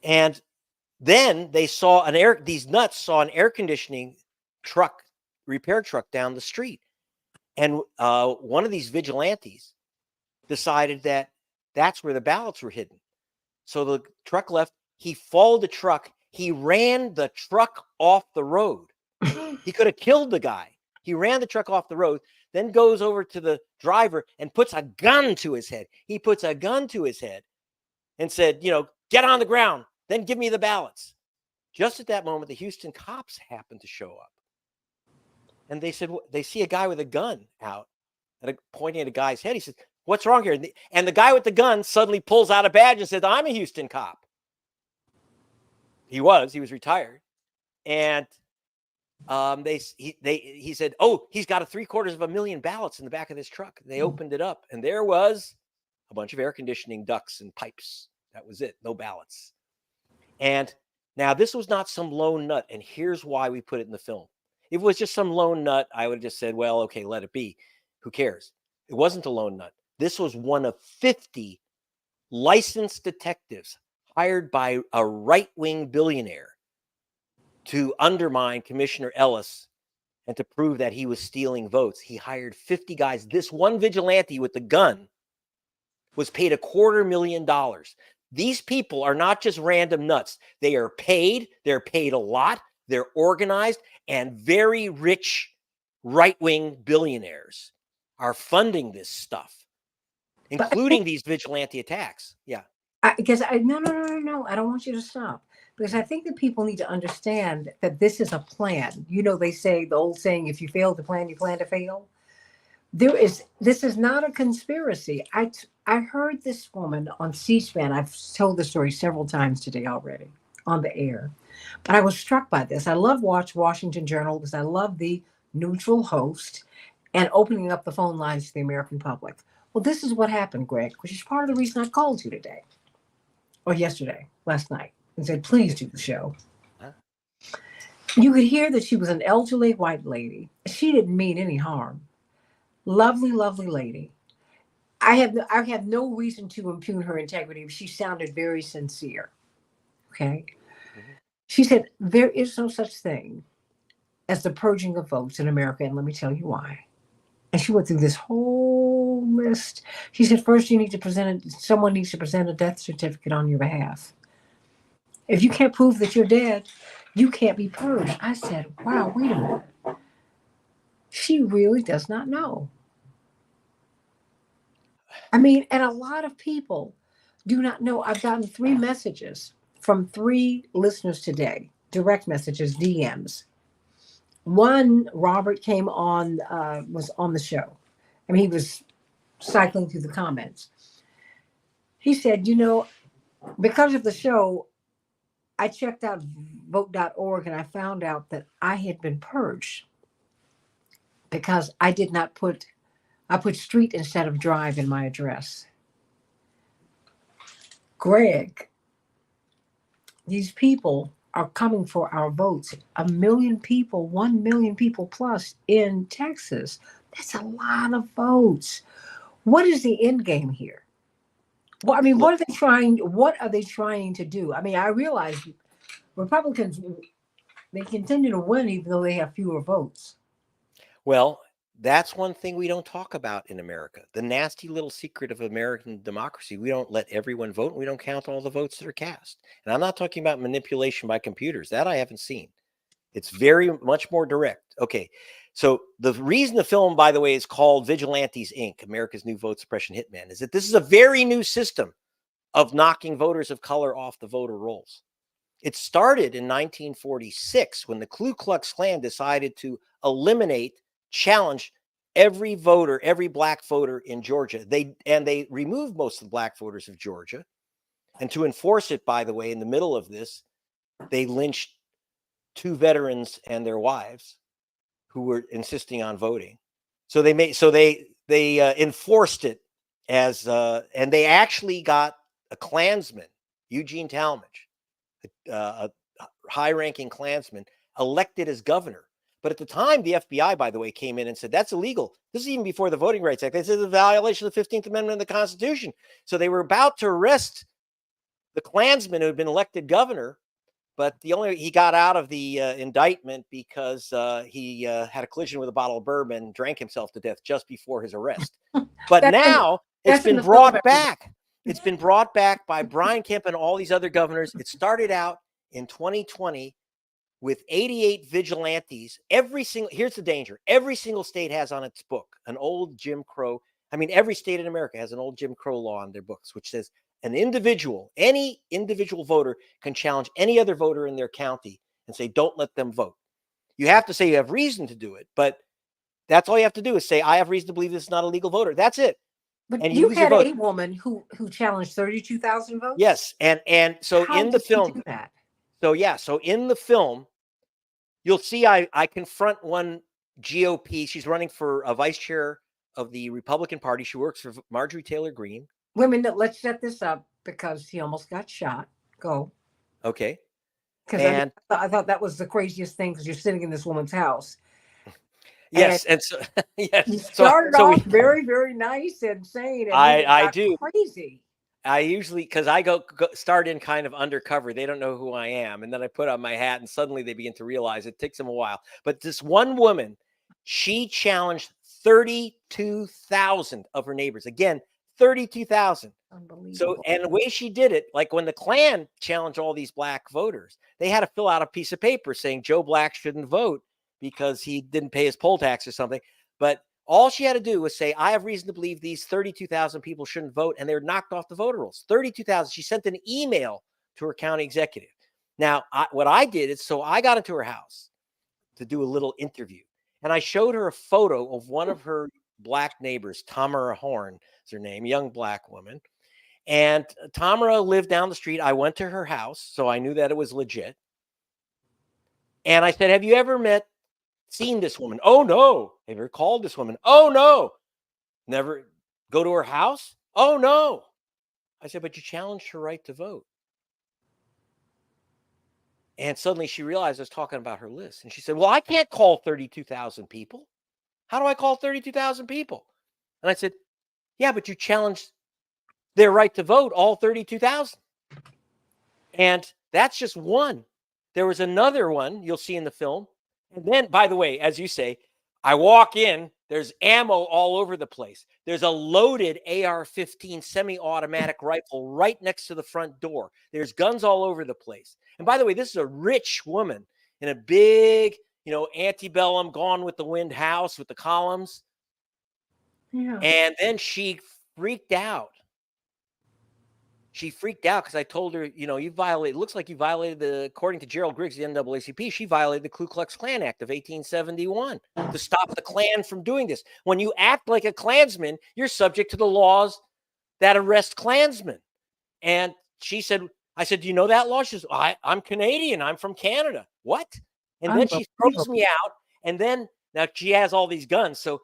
S2: And then these nuts saw an air conditioning repair truck down the street. And one of these vigilantes decided that that's where the ballots were hidden. So the truck left. He followed the truck. He ran the truck off the road. He could have killed the guy. He ran the truck off the road, then goes over to the driver and puts a gun to his head. He puts a gun to his head and said, get on the ground, then give me the ballots. Just at that moment, the Houston cops happened to show up. And they said, they see a guy with a gun out and pointing at a guy's head. He said, "What's wrong here?" And the guy with the gun suddenly pulls out a badge and said, "I'm a Houston cop." He was retired. And he said, "Oh, he's got 750,000 ballots in the back of this truck." They opened it up, and there was a bunch of air conditioning ducts and pipes. That was it. No ballots. And now this was not some lone nut. And here's why we put it in the film. If it was just some lone nut, I would have just said, well, okay, let it be. Who cares? It wasn't a lone nut. This was one of 50 licensed detectives hired by a right-wing billionaire to undermine Commissioner Ellis and to prove that he was stealing votes. He hired 50 guys. This one vigilante with the gun was paid $250,000. These people are not just random nuts. They are paid. They're paid a lot. They're organized, and very rich right-wing billionaires are funding this stuff, including these vigilante attacks. Yeah.
S1: No. I don't want you to stop, because I think that people need to understand that this is a plan. They say, the old saying, if you fail to plan, you plan to fail. This is not a conspiracy. I heard this woman on C-SPAN. I've told the story several times today already on the air, but I was struck by this. I love Washington Journal because I love the neutral host and opening up the phone lines to the American public. Well, this is what happened, Greg, which is part of the reason I called you today, or last night, and said, please do the show. Huh? You could hear that she was an elderly white lady. She didn't mean any harm. Lovely, lovely lady. I have no reason to impugn her integrity. She sounded very sincere. Okay. Mm-hmm. She said, there is no such thing as the purging of votes in America, and let me tell you why. And she went through this whole list. She said, first someone needs to present a death certificate on your behalf. If you can't prove that you're dead, you can't be purged. I said, wow, wait a minute. She really does not know. I mean, and a lot of people do not know. I've gotten 3 messages from 3 listeners today, direct messages, DMs. One, Robert came on, was on the show. I mean, he was cycling through the comments. He said, because of the show, I checked out vote.org and I found out that I had been purged because I put street instead of drive in my address. Greg, these people are coming for our votes. 1 million people, 1 million people plus in Texas. That's a lot of votes. What is the end game here? Well, I mean, what are they trying to do? I mean, I realize Republicans, they continue to win even though they have fewer votes.
S2: Well, That's one thing we don't talk about in America. The nasty little secret of American democracy. We don't let everyone vote. And we don't count all the votes that are cast. And I'm not talking about manipulation by computers. That I haven't seen. It's very much more direct. Okay. So the reason the film, by the way, is called Vigilantes Inc., America's New Vote Suppression Hitman, is that this is a very new system of knocking voters of color off the voter rolls. It started in 1946 when the Ku Klux Klan decided to challenge every voter, every black voter in Georgia. They removed most of the black voters of Georgia. And to enforce it, by the way, in the middle of this, they lynched 2 veterans and their wives who were insisting on voting. So they enforced it as and they actually got a Klansman, Eugene Talmadge, a high-ranking Klansman, elected as governor. But at the time, the FBI, by the way, came in and said, that's illegal. This is even before the Voting Rights Act. They said it's a violation of the 15th Amendment of the Constitution. So they were about to arrest the Klansman who had been elected governor, but he got out of the indictment because he had a collision with a bottle of bourbon and drank himself to death just before his arrest. But now it's been brought back. It's been brought back by Brian Kemp and all these other governors. It started out in 2020 with 88 vigilantes. Here's the danger. Every single state has on its book an old Jim Crow. I mean, every state in America has an old Jim Crow law on their books, which says any individual voter can challenge any other voter in their county and say, don't let them vote. You have to say you have reason to do it, but that's all you have to do is say, I have reason to believe this is not a legal voter. That's it.
S1: But and you had a woman who challenged 32,000 votes?
S2: Yes. And so in the film, so in the film, you'll see I confront one GOP. She's running for a vice chair of the Republican Party. She works for Marjorie Taylor Greene.
S1: Women, let's set this up because he almost got shot. Go.
S2: Okay.
S1: Because I thought that was the craziest thing because you're sitting in this woman's house.
S2: Yes, and so yes,
S1: you started off very, very nice and sane. And
S2: I do
S1: crazy.
S2: I usually, because I go start in kind of undercover. They don't know who I am, and then I put on my hat, and suddenly they begin to realize. It takes them a while. But this one woman, she challenged 32,000 of her neighbors. Again, 32,000.
S1: Unbelievable.
S2: So, and the way she did it, like when the Klan challenged all these black voters, they had to fill out a piece of paper saying Joe Black shouldn't vote because he didn't pay his poll tax or something. But all she had to do was say, I have reason to believe these 32,000 people shouldn't vote, and they're knocked off the voter rolls. 32,000. She sent an email to her county executive. Now, what I did is, so I got into her house to do a little interview, and I showed her a photo of one of her black neighbors, Tamara Horn is her name, young black woman. And Tamara lived down the street. I went to her house, so I knew that it was legit. And I said, have you ever seen this woman? Oh, no. Have you ever called this woman? Oh, no. Never go to her house? Oh, no. I said, but you challenged her right to vote. And suddenly she realized I was talking about her list. And she said, well, I can't call 32,000 people. How do I call 32,000 people? And I said, yeah, but you challenged their right to vote, all 32,000. And that's just one. There was another one you'll see in the film. And then, by the way, as you say, I walk in, there's ammo all over the place. There's a loaded AR-15 semi-automatic rifle right next to the front door. There's guns all over the place. And by the way, this is a rich woman in a big, antebellum, Gone with the Wind house with the columns.
S1: Yeah.
S2: And then she freaked out. She freaked out because I told her, it looks like you violated according to Gerald Griggs, the NAACP, she violated the Ku Klux Klan Act of 1871 to stop the Klan from doing this. When you act like a Klansman, you're subject to the laws that arrest Klansmen. And I said, do you know that law? She says, I'm Canadian. I'm from Canada. What? And then she throws me out. And then now she has all these guns. So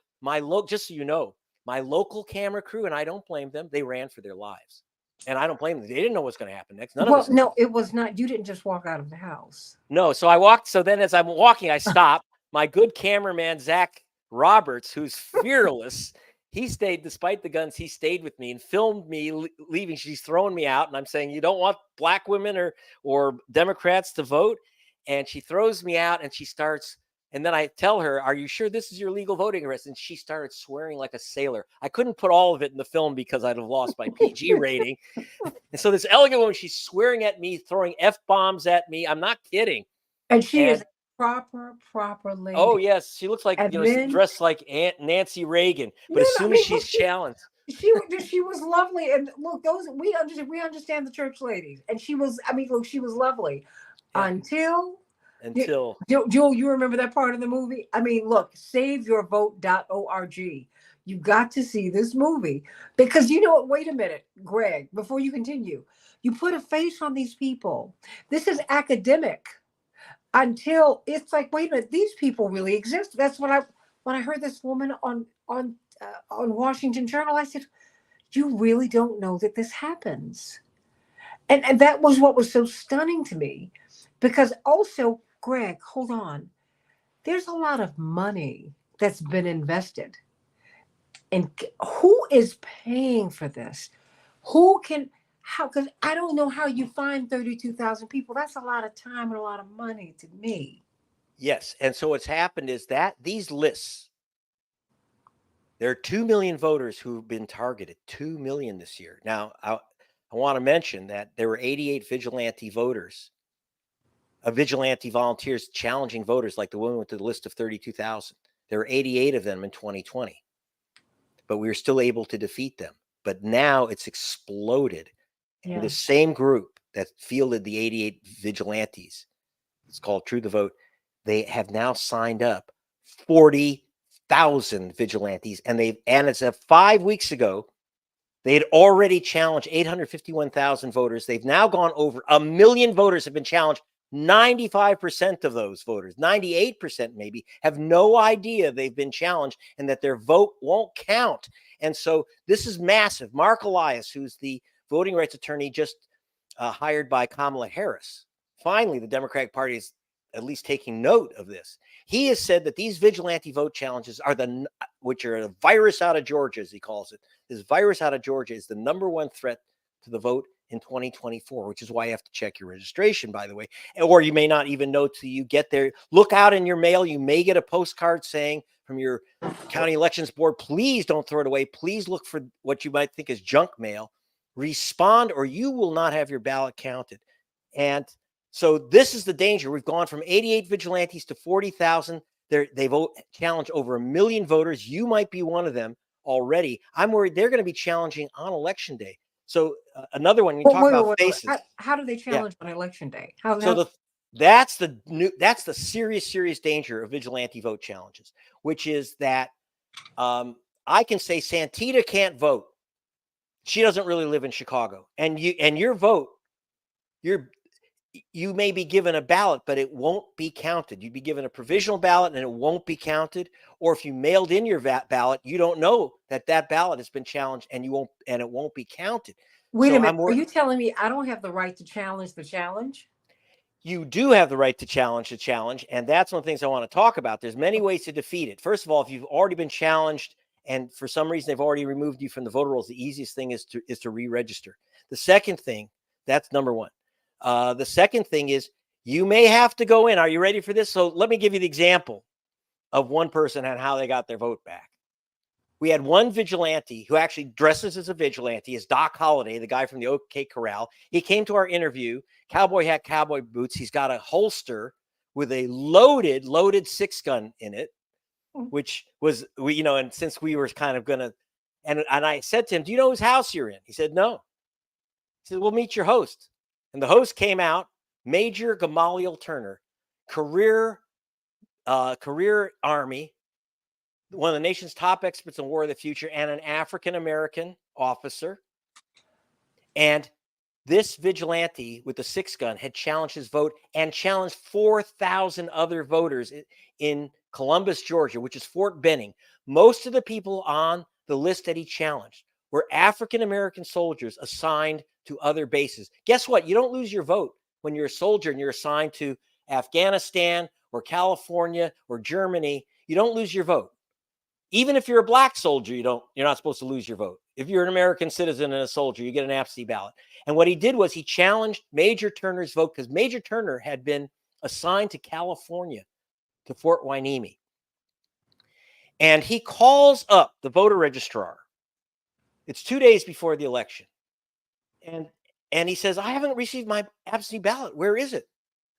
S2: just so you know, my local camera crew, and I don't blame them, they ran for their lives. And I don't blame them. They didn't know what's going to happen next.
S1: No, it was not. You didn't just walk out of the house.
S2: No. So I walked. So then as I'm walking, I stopped. My good cameraman, Zach Roberts, who's fearless, he stayed, despite the guns, he stayed with me and filmed me leaving. She's throwing me out. And I'm saying, you don't want black women or Democrats to vote. And she throws me out and she starts. And then I tell her, "Are you sure this is your legal voting rights?" And she started swearing like a sailor. I couldn't put all of it in the film because I'd have lost my PG rating. And so this elegant woman, she's swearing at me, throwing F-bombs at me. I'm not kidding.
S1: And she is
S2: And
S1: a proper
S2: oh,
S1: lady.
S2: yes, she looks like,
S1: And
S2: she's
S1: then
S2: dressed like Aunt Nancy Reagan.
S1: no,
S2: But as
S1: no, I
S2: soon as
S1: mean, look,
S2: she's challenged,
S1: she was lovely. And look, those we understand the church ladies, and she was. I mean, look, she was lovely
S2: yeah,
S1: until
S2: until
S1: Joel, you remember that part of the movie? I mean, look, saveyourvote.org. You got to see this movie because you know what? Wait a minute, Greg, before you continue, you put a face on these people. This is academic until it's like, wait a minute, these people really exist. That's what when I heard this woman on Washington Journal, I said, you really don't know that this happens. And that was what was so stunning to me because also, Greg, hold on. There's a lot of money that's been invested. And who is paying for this? Who can, how, because I don't know how you find 32,000 people. That's a lot of time and a lot of money to me.
S2: yes. And so what's happened is that these lists, there are 2 million voters who've been targeted, 2 million this year. Now, I want to mention that there were 88 vigilante voters, vigilante volunteers challenging voters, like the woman with the list of 32,000. There were 88 of them in 2020, but we were still able to defeat them. But now it's exploded.
S1: Yeah.
S2: And the same group that fielded the 88 vigilantes, it's called True the Vote, they have now signed up 40,000 vigilantes. And as of 5 weeks ago, they had already challenged 851,000 voters. They've now gone over 1 million voters have been challenged. 95% of those voters, 98% maybe, have no idea they've been challenged and that their vote won't count. And so this is massive. Mark Elias, who's the voting rights attorney just hired by Kamala Harris, finally, the Democratic Party is at least taking note of this. He has said that these vigilante vote challenges are which are a virus out of Georgia, as he calls it. This virus out of Georgia is the number one threat to the vote in 2024, which is why you have to check your registration, by the way. Or you may not even know till you get there. Look out in your mail. You may get a postcard saying from your county elections board, please don't throw it away. Please look for what you might think is junk mail. Respond or you will not have your ballot counted. And so this is the danger. We've gone from 88 vigilantes to 40,000. They've challenged over 1 million voters. You might be one of them already. I'm worried they're going to be challenging on election day. So another one, you talk about faces.
S1: How do they challenge on election day?
S2: That's the serious danger of vigilante vote challenges, which is that I can say Santita can't vote. She doesn't really live in Chicago, and your vote, you may be given a ballot, but it won't be counted. You'd be given a provisional ballot and it won't be counted. Or if you mailed in your ballot, you don't know that ballot has been challenged and it won't be counted.
S1: Wait a minute. Are you telling me I don't have the right to challenge the challenge?
S2: You do have the right to challenge the challenge. And that's one of the things I want to talk about. There's many ways to defeat it. First of all, if you've already been challenged and for some reason they've already removed you from the voter rolls, the easiest thing is to re-register. The second thing, that's number one. The second thing is you may have to go in. Are you ready for this? So let me give you the example of one person and how they got their vote back. We had one vigilante who actually dresses as a vigilante, is Doc Holliday, the guy from the OK Corral. He came to our interview, cowboy hat, cowboy boots. He's got a holster with a loaded 6-gun in it, which was, and since we were kind of going to, and I said to him, do you know whose house you're in? He said, no. He said, we'll meet your host. And the host came out, Major Gamaliel Turner, career Army, one of the nation's top experts in war of the future, and an African-American officer. And this vigilante with the 6-gun had challenged his vote and challenged 4,000 other voters in Columbus, Georgia, which is Fort Benning. Most of the people on the list that he challenged were African-American soldiers assigned to other bases. Guess what? You don't lose your vote when you're a soldier and you're assigned to Afghanistan or California or Germany. You don't lose your vote. Even if you're a black soldier, you're not supposed to lose your vote. If you're an American citizen and a soldier, you get an absentee ballot. And what he did was he challenged Major Turner's vote because Major Turner had been assigned to California to Fort Hueneme. And he calls up the voter registrar. It's 2 days before the election. And he says, I haven't received my absentee ballot. Where is it?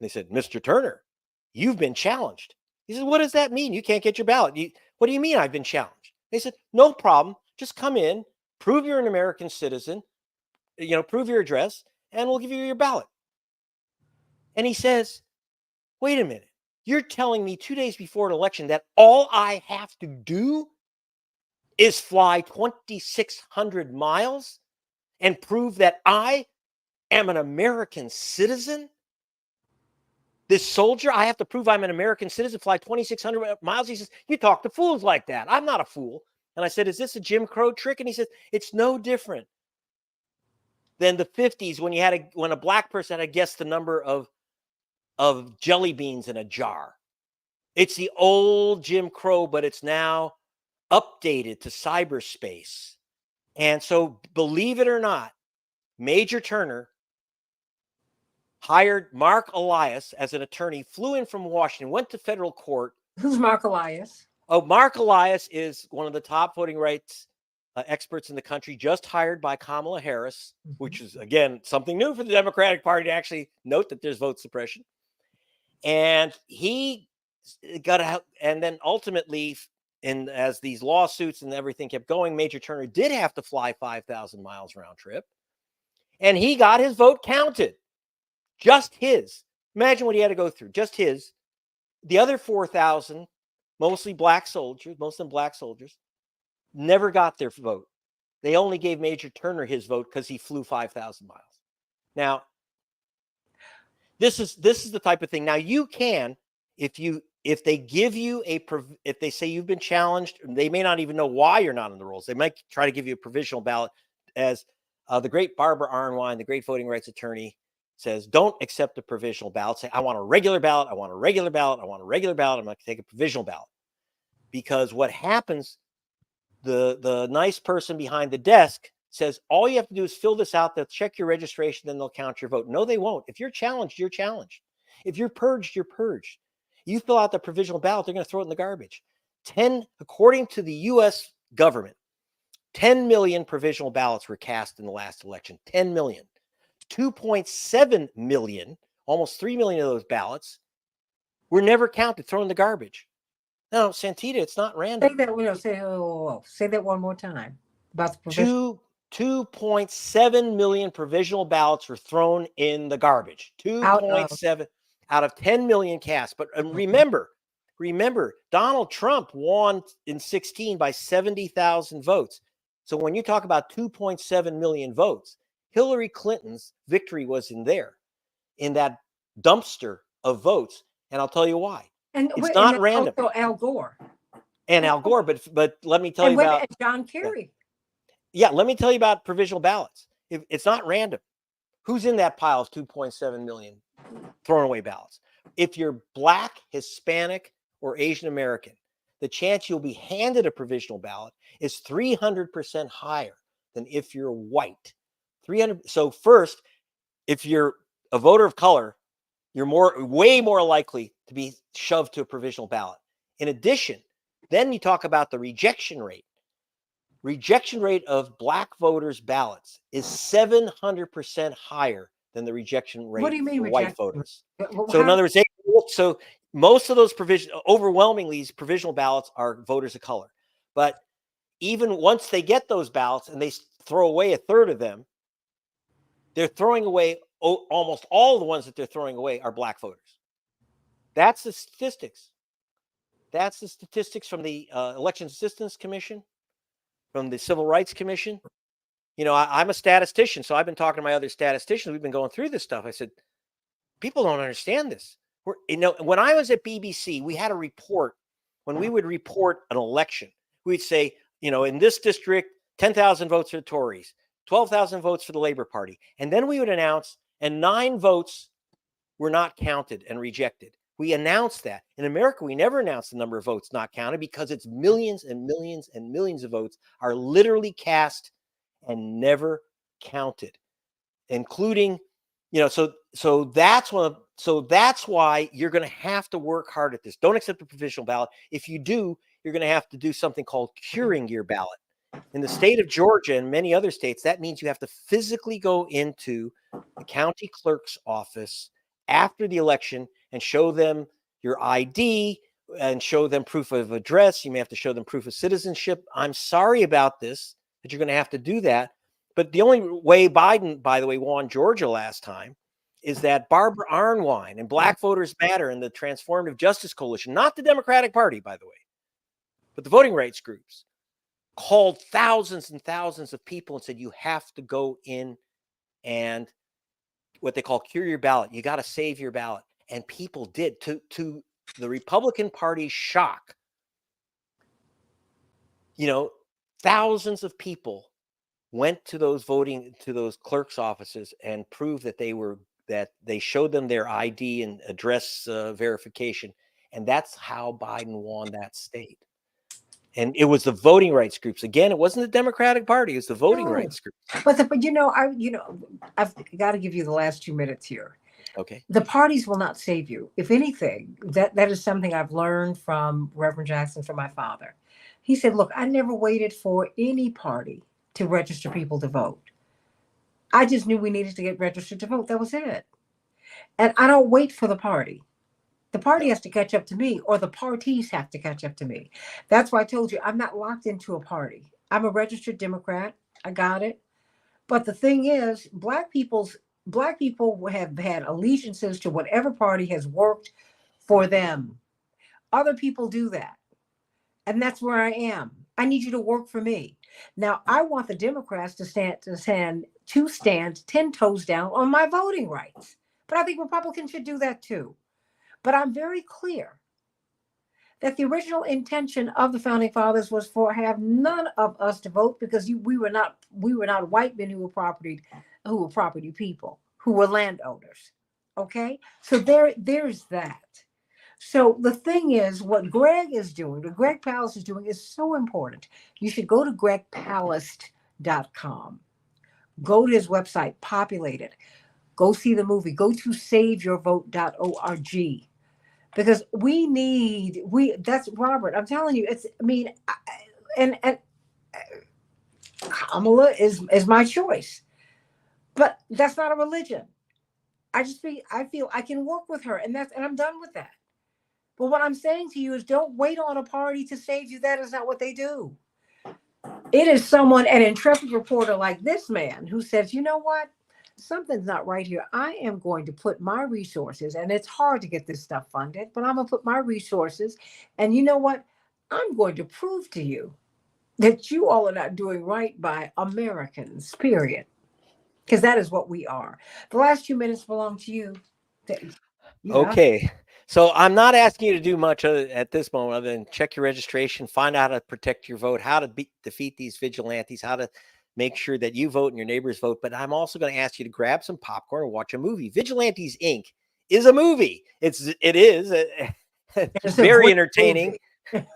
S2: And they said, Mr. Turner, you've been challenged. He said, what does that mean? You can't get your ballot. What do you mean I've been challenged? They said, no problem. Just come in, prove you're an American citizen, prove your address, and we'll give you your ballot. And he says, wait a minute. You're telling me 2 days before an election that all I have to do is fly 2,600 miles and prove that I am an American citizen? This soldier, I have to prove I'm an American citizen, fly 2,600 miles. He says, you talk to fools like that. I'm not a fool. And I said, is this a Jim Crow trick? And he said, it's no different than the 50s when a black person had to guess the number of jelly beans in a jar. It's the old Jim Crow, but it's now updated to cyberspace. And so, believe it or not, Major Turner hired Mark Elias as an attorney, flew in from Washington, went to federal court.
S1: Who's Mark Elias?
S2: Oh, Mark Elias is one of the top voting rights experts in the country, just hired by Kamala Harris, which is, again, something new for the Democratic Party to actually note that there's vote suppression. And he got out, and then ultimately, as these lawsuits and everything kept going, Major Turner did have to fly 5,000 miles round trip, and he got his vote counted. Just his. Imagine what he had to go through. Just his. The other 4,000, most of them black soldiers, never got their vote. They only gave Major Turner his vote because he flew 5,000 miles. Now, this is the type of thing. Now, you can, if they give you if they say you've been challenged, they may not even know why you're not on the rolls. They might try to give you a provisional ballot, as the great Barbara Arnwine, the great voting rights attorney, says, don't accept a provisional ballot. Say, I want a regular ballot. I want a regular ballot. I want a regular ballot. I'm not going to take a provisional ballot. Because what happens, the nice person behind the desk says, all you have to do is fill this out. They'll check your registration, then they'll count your vote. No, they won't. If you're challenged, you're challenged. If you're purged, you're purged. You fill out the provisional ballot, they're going to throw it in the garbage. According to the U.S. government, 10 million provisional ballots were cast in the last election. 10 million. 2.7 million, almost 3 million of those ballots were never counted, thrown in the garbage. No, Santita, it's not random.
S1: Say that one more time about the provisional.
S2: 2.7 million provisional ballots were thrown in the garbage. 2.7 out of 10 million cast. But remember, Donald Trump won in 2016 by 70,000 votes. So when you talk about 2.7 million votes, Hillary Clinton's victory was in that dumpster of votes. And I'll tell you why.
S1: And
S2: it's not random.
S1: Also Al Gore.
S2: And Al Gore, but let me tell you about
S1: John Kerry.
S2: Yeah, let me tell you about provisional ballots. It's not random. Who's in that pile of 2.7 million thrown away ballots? If you're Black, Hispanic, or Asian American, the chance you'll be handed a provisional ballot is 300% higher than if you're white. 300. So first, if you're a voter of color, you're way more likely to be shoved to a provisional ballot. In addition, then you talk about the rejection rate. Rejection rate of Black voters' ballots is 700% higher than the rejection rate for white voters. So in other words, so most of those overwhelmingly, these provisional ballots are voters of color. But even once they get those ballots and they throw away a third of them, they're throwing away almost all the ones that they're throwing away are Black voters. That's the statistics. That's the statistics from the Election Assistance Commission, from the Civil Rights Commission. I'm a statistician, so I've been talking to my other statisticians. We've been going through this stuff. I said, people don't understand this. When I was at BBC, we had a report. When we would report an election, we'd say, in this district, 10,000 votes for the Tories, 12,000 votes for the Labor Party. And then we would announce, and 9 votes were not counted and rejected. We announced that. In America, we never announce the number of votes not counted because it's millions and millions and millions of votes are literally cast and never counted, including, So that's that's why you're going to have to work hard at this. Don't accept the provisional ballot. If you do, you're going to have to do something called curing your ballot. In the state of Georgia and many other states, that means you have to physically go into the county clerk's office after the election and show them your ID and show them proof of address. You may have to show them proof of citizenship. I'm sorry about this, that you're going to have to do that. But the only way Biden, by the way, won Georgia last time is that Barbara Arnwine and Black Voters Matter and the Transformative Justice Coalition, not the Democratic Party, by the way, but the voting rights groups, called thousands and thousands of people and said, you have to go in and what they call cure your ballot. You got to save your ballot. And people did, to the Republican Party's shock. Thousands of people went to those clerks' offices and proved that they showed them their ID and address verification. And that's how Biden won that state. And it was the voting rights groups. Again, it wasn't the Democratic Party, it was the voting rights groups.
S1: But I've got to give you the last 2 minutes here.
S2: Okay.
S1: The parties will not save you. If anything, that is something I've learned from Reverend Jackson, from my father. He said, look, I never waited for any party to register people to vote. I just knew we needed to get registered to vote. That was it. And I don't wait for the party. The party has to catch up to me, or the parties have to catch up to me. That's why I told you I'm not locked into a party. I'm a registered Democrat. I got it. But the thing is, Black people have had allegiances to whatever party has worked for them. Other people do that. And that's where I am. I need you to work for me. Now, I want the Democrats to stand 10 toes down on my voting rights. But I think Republicans should do that too. But I'm very clear that the original intention of the founding fathers was for have none of us to vote, because we were not white men who were property people, who were landowners. Okay, so there's that. So the thing is, what Greg Palast is doing is so important. You should go to gregpalast.com. Go to his website, populate it. Go see the movie. Go to saveyourvote.org. Because that's Robert. I'm telling you, and Kamala is my choice, but that's not a religion. I feel I can work with her, and I'm done with that. But what I'm saying to you is, don't wait on a party to save you. That is not what they do. It is an intrepid reporter like this man who says, you know what? Something's not right here. I am going to put my resources, and it's hard to get this stuff funded, but I'm going to put my resources. And you know what? I'm going to prove to you that you all are not doing right by Americans, period. Because that is what we are. The last 2 minutes belong to you.
S2: Okay. So I'm not asking you to do much at this moment other than check your registration, find out how to protect your vote, how to defeat these vigilantes, how to make sure that you vote and your neighbors vote. But I'm also going to ask you to grab some popcorn and watch a movie. Vigilantes Inc. is a movie. It is very entertaining.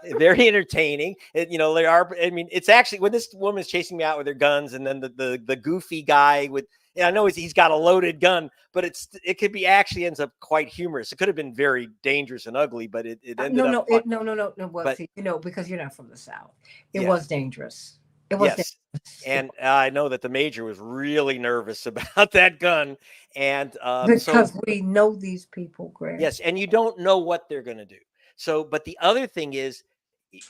S2: Very entertaining. They are. I mean, it's actually when this woman's chasing me out with her guns, and then the goofy guy with. I know he's got a loaded gun, but it could be actually ends up quite humorous. It could have been very dangerous and ugly, but it ended up.
S1: No. Well, see, because you're not from the South, it was dangerous. It was dangerous.
S2: And I know that the major was really nervous about that gun, and
S1: because we know these people, Greg.
S2: Yes, and you don't know what they're going to do. So, but the other thing is,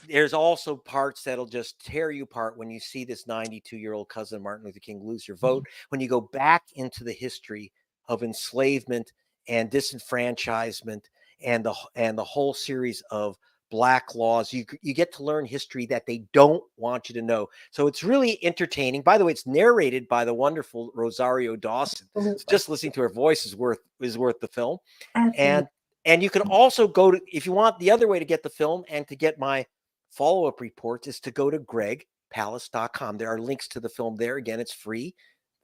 S2: there's also parts that'll just tear you apart when you see this 92-year-old cousin Martin Luther King lose your vote. When you go back into the history of enslavement and disenfranchisement and the whole series of Black laws, you get to learn history that they don't want you to know. So it's really entertaining. By the way, it's narrated by the wonderful Rosario Dawson. So just listening to her voice is worth the film.
S1: Absolutely.
S2: And you can also go to, if you want the other way to get the film and to get my follow-up reports, is to go to gregpalast.com. There are links to the film there. Again, it's free.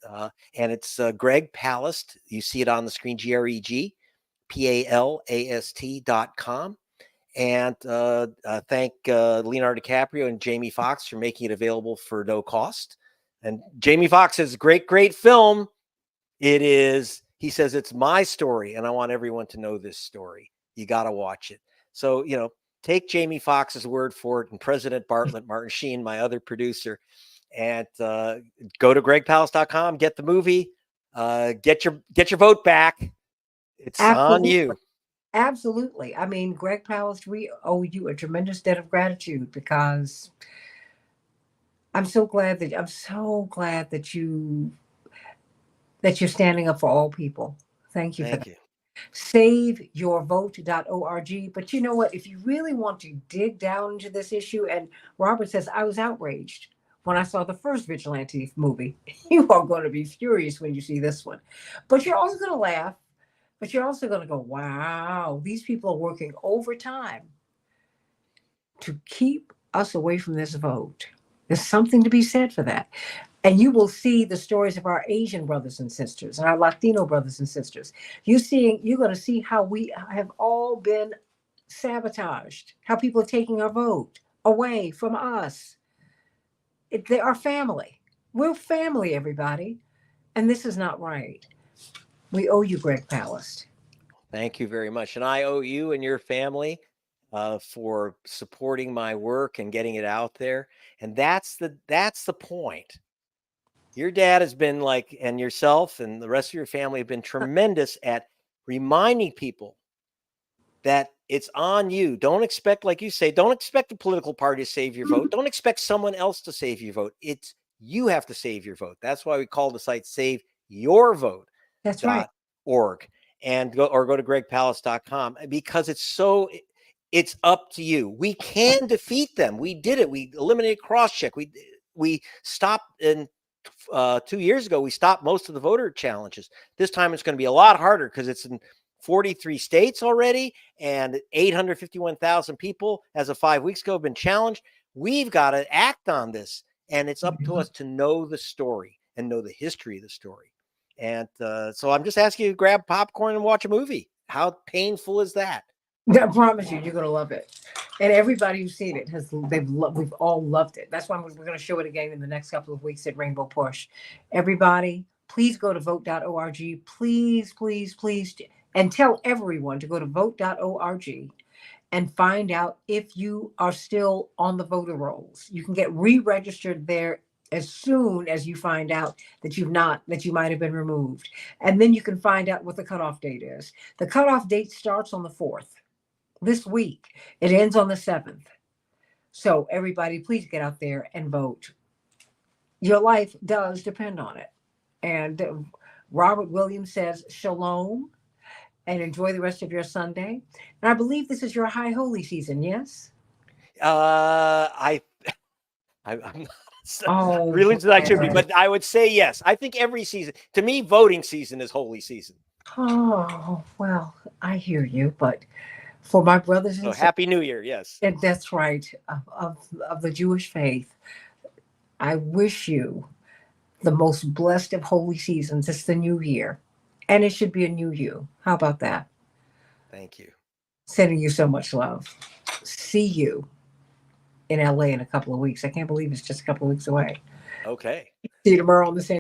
S2: And it's Greg Palast. You see it on the screen, GregPalast.com. And thank Leonardo DiCaprio and Jamie Foxx for making it available for no cost. And Jamie Foxx says, great film. It is he says, it's my story, and I want everyone to know this story. You got to watch it. So, take Jamie Foxx's word for it, and President Bartlett, Martin Sheen, my other producer, and go to gregpalace.com, get the movie, get your vote back. It's on
S1: Absolutely.
S2: you.
S1: Absolutely. I mean, Greg Palast, we owe you a tremendous debt of gratitude because I'm so glad that you're standing up for all people. Thank you for that.
S2: Thank you.
S1: SaveYourVote.org. But you know what? If you really want to dig down into this issue, and Robert says, I was outraged when I saw the first Vigilante movie. You are going to be furious when you see this one. But you're also going to laugh. But you're also going to go, wow, these people are working overtime to keep us away from this vote. There's something to be said for that. And you will see the stories of our Asian brothers and sisters and our Latino brothers and sisters. You're going to see how we have all been sabotaged, how people are taking our vote away from us. They are family. We're family, everybody. And this is not right. We owe you, Greg Palast.
S2: Thank you very much. And I owe you and your family for supporting my work and getting it out there. And that's the point. Your dad has been like, and yourself and the rest of your family have been tremendous at reminding people that it's on you. Don't expect, like you say, don't expect a political party to save your vote. Don't expect someone else to save your vote. It's you have to save your vote. That's why we call the site SaveYourVote.org.
S1: That's right.
S2: And go to gregpalace.com, because it's up to you. We can defeat them. We did it. We eliminated cross-check. We stopped in 2 years ago. We stopped most of the voter challenges. This time it's going to be a lot harder because it's in 43 states already, and 851,000 people as of 5 weeks ago have been challenged. We've got to act on this, and it's up to us to know the story and know the history of the story. And so I'm just asking you to grab popcorn and watch a movie. How painful is that?
S1: I promise you, you're going to love it. And everybody who's seen it we've all loved it. That's why we're going to show it again in the next couple of weeks at Rainbow Push. Everybody, please go to vote.org. Please, please, please. And tell everyone to go to vote.org and find out if you are still on the voter rolls. You can get re-registered there as soon as you find out that you might have been removed. And then you can find out what the cutoff date is. The cutoff date starts on the 4th. This week. It ends on the 7th. So everybody, please get out there and vote. Your life does depend on it. And Robert Williams says, shalom, and enjoy the rest of your Sunday. And I believe this is your high holy season, yes?
S2: I'm
S1: Oh,
S2: really that I should be, but I would say yes. I think every season, to me, voting season is holy season.
S1: Oh, well, I hear you, but for my brothers and
S2: sisters, Happy New Year, yes.
S1: And that's right, of the Jewish faith, I wish you the most blessed of holy seasons. It's the new year, and it should be a new you. How about that?
S2: Thank you.
S1: Sending you so much love. See you in LA in a couple of weeks. I can't believe it's just a couple of weeks away.
S2: Okay.
S1: See you tomorrow on the same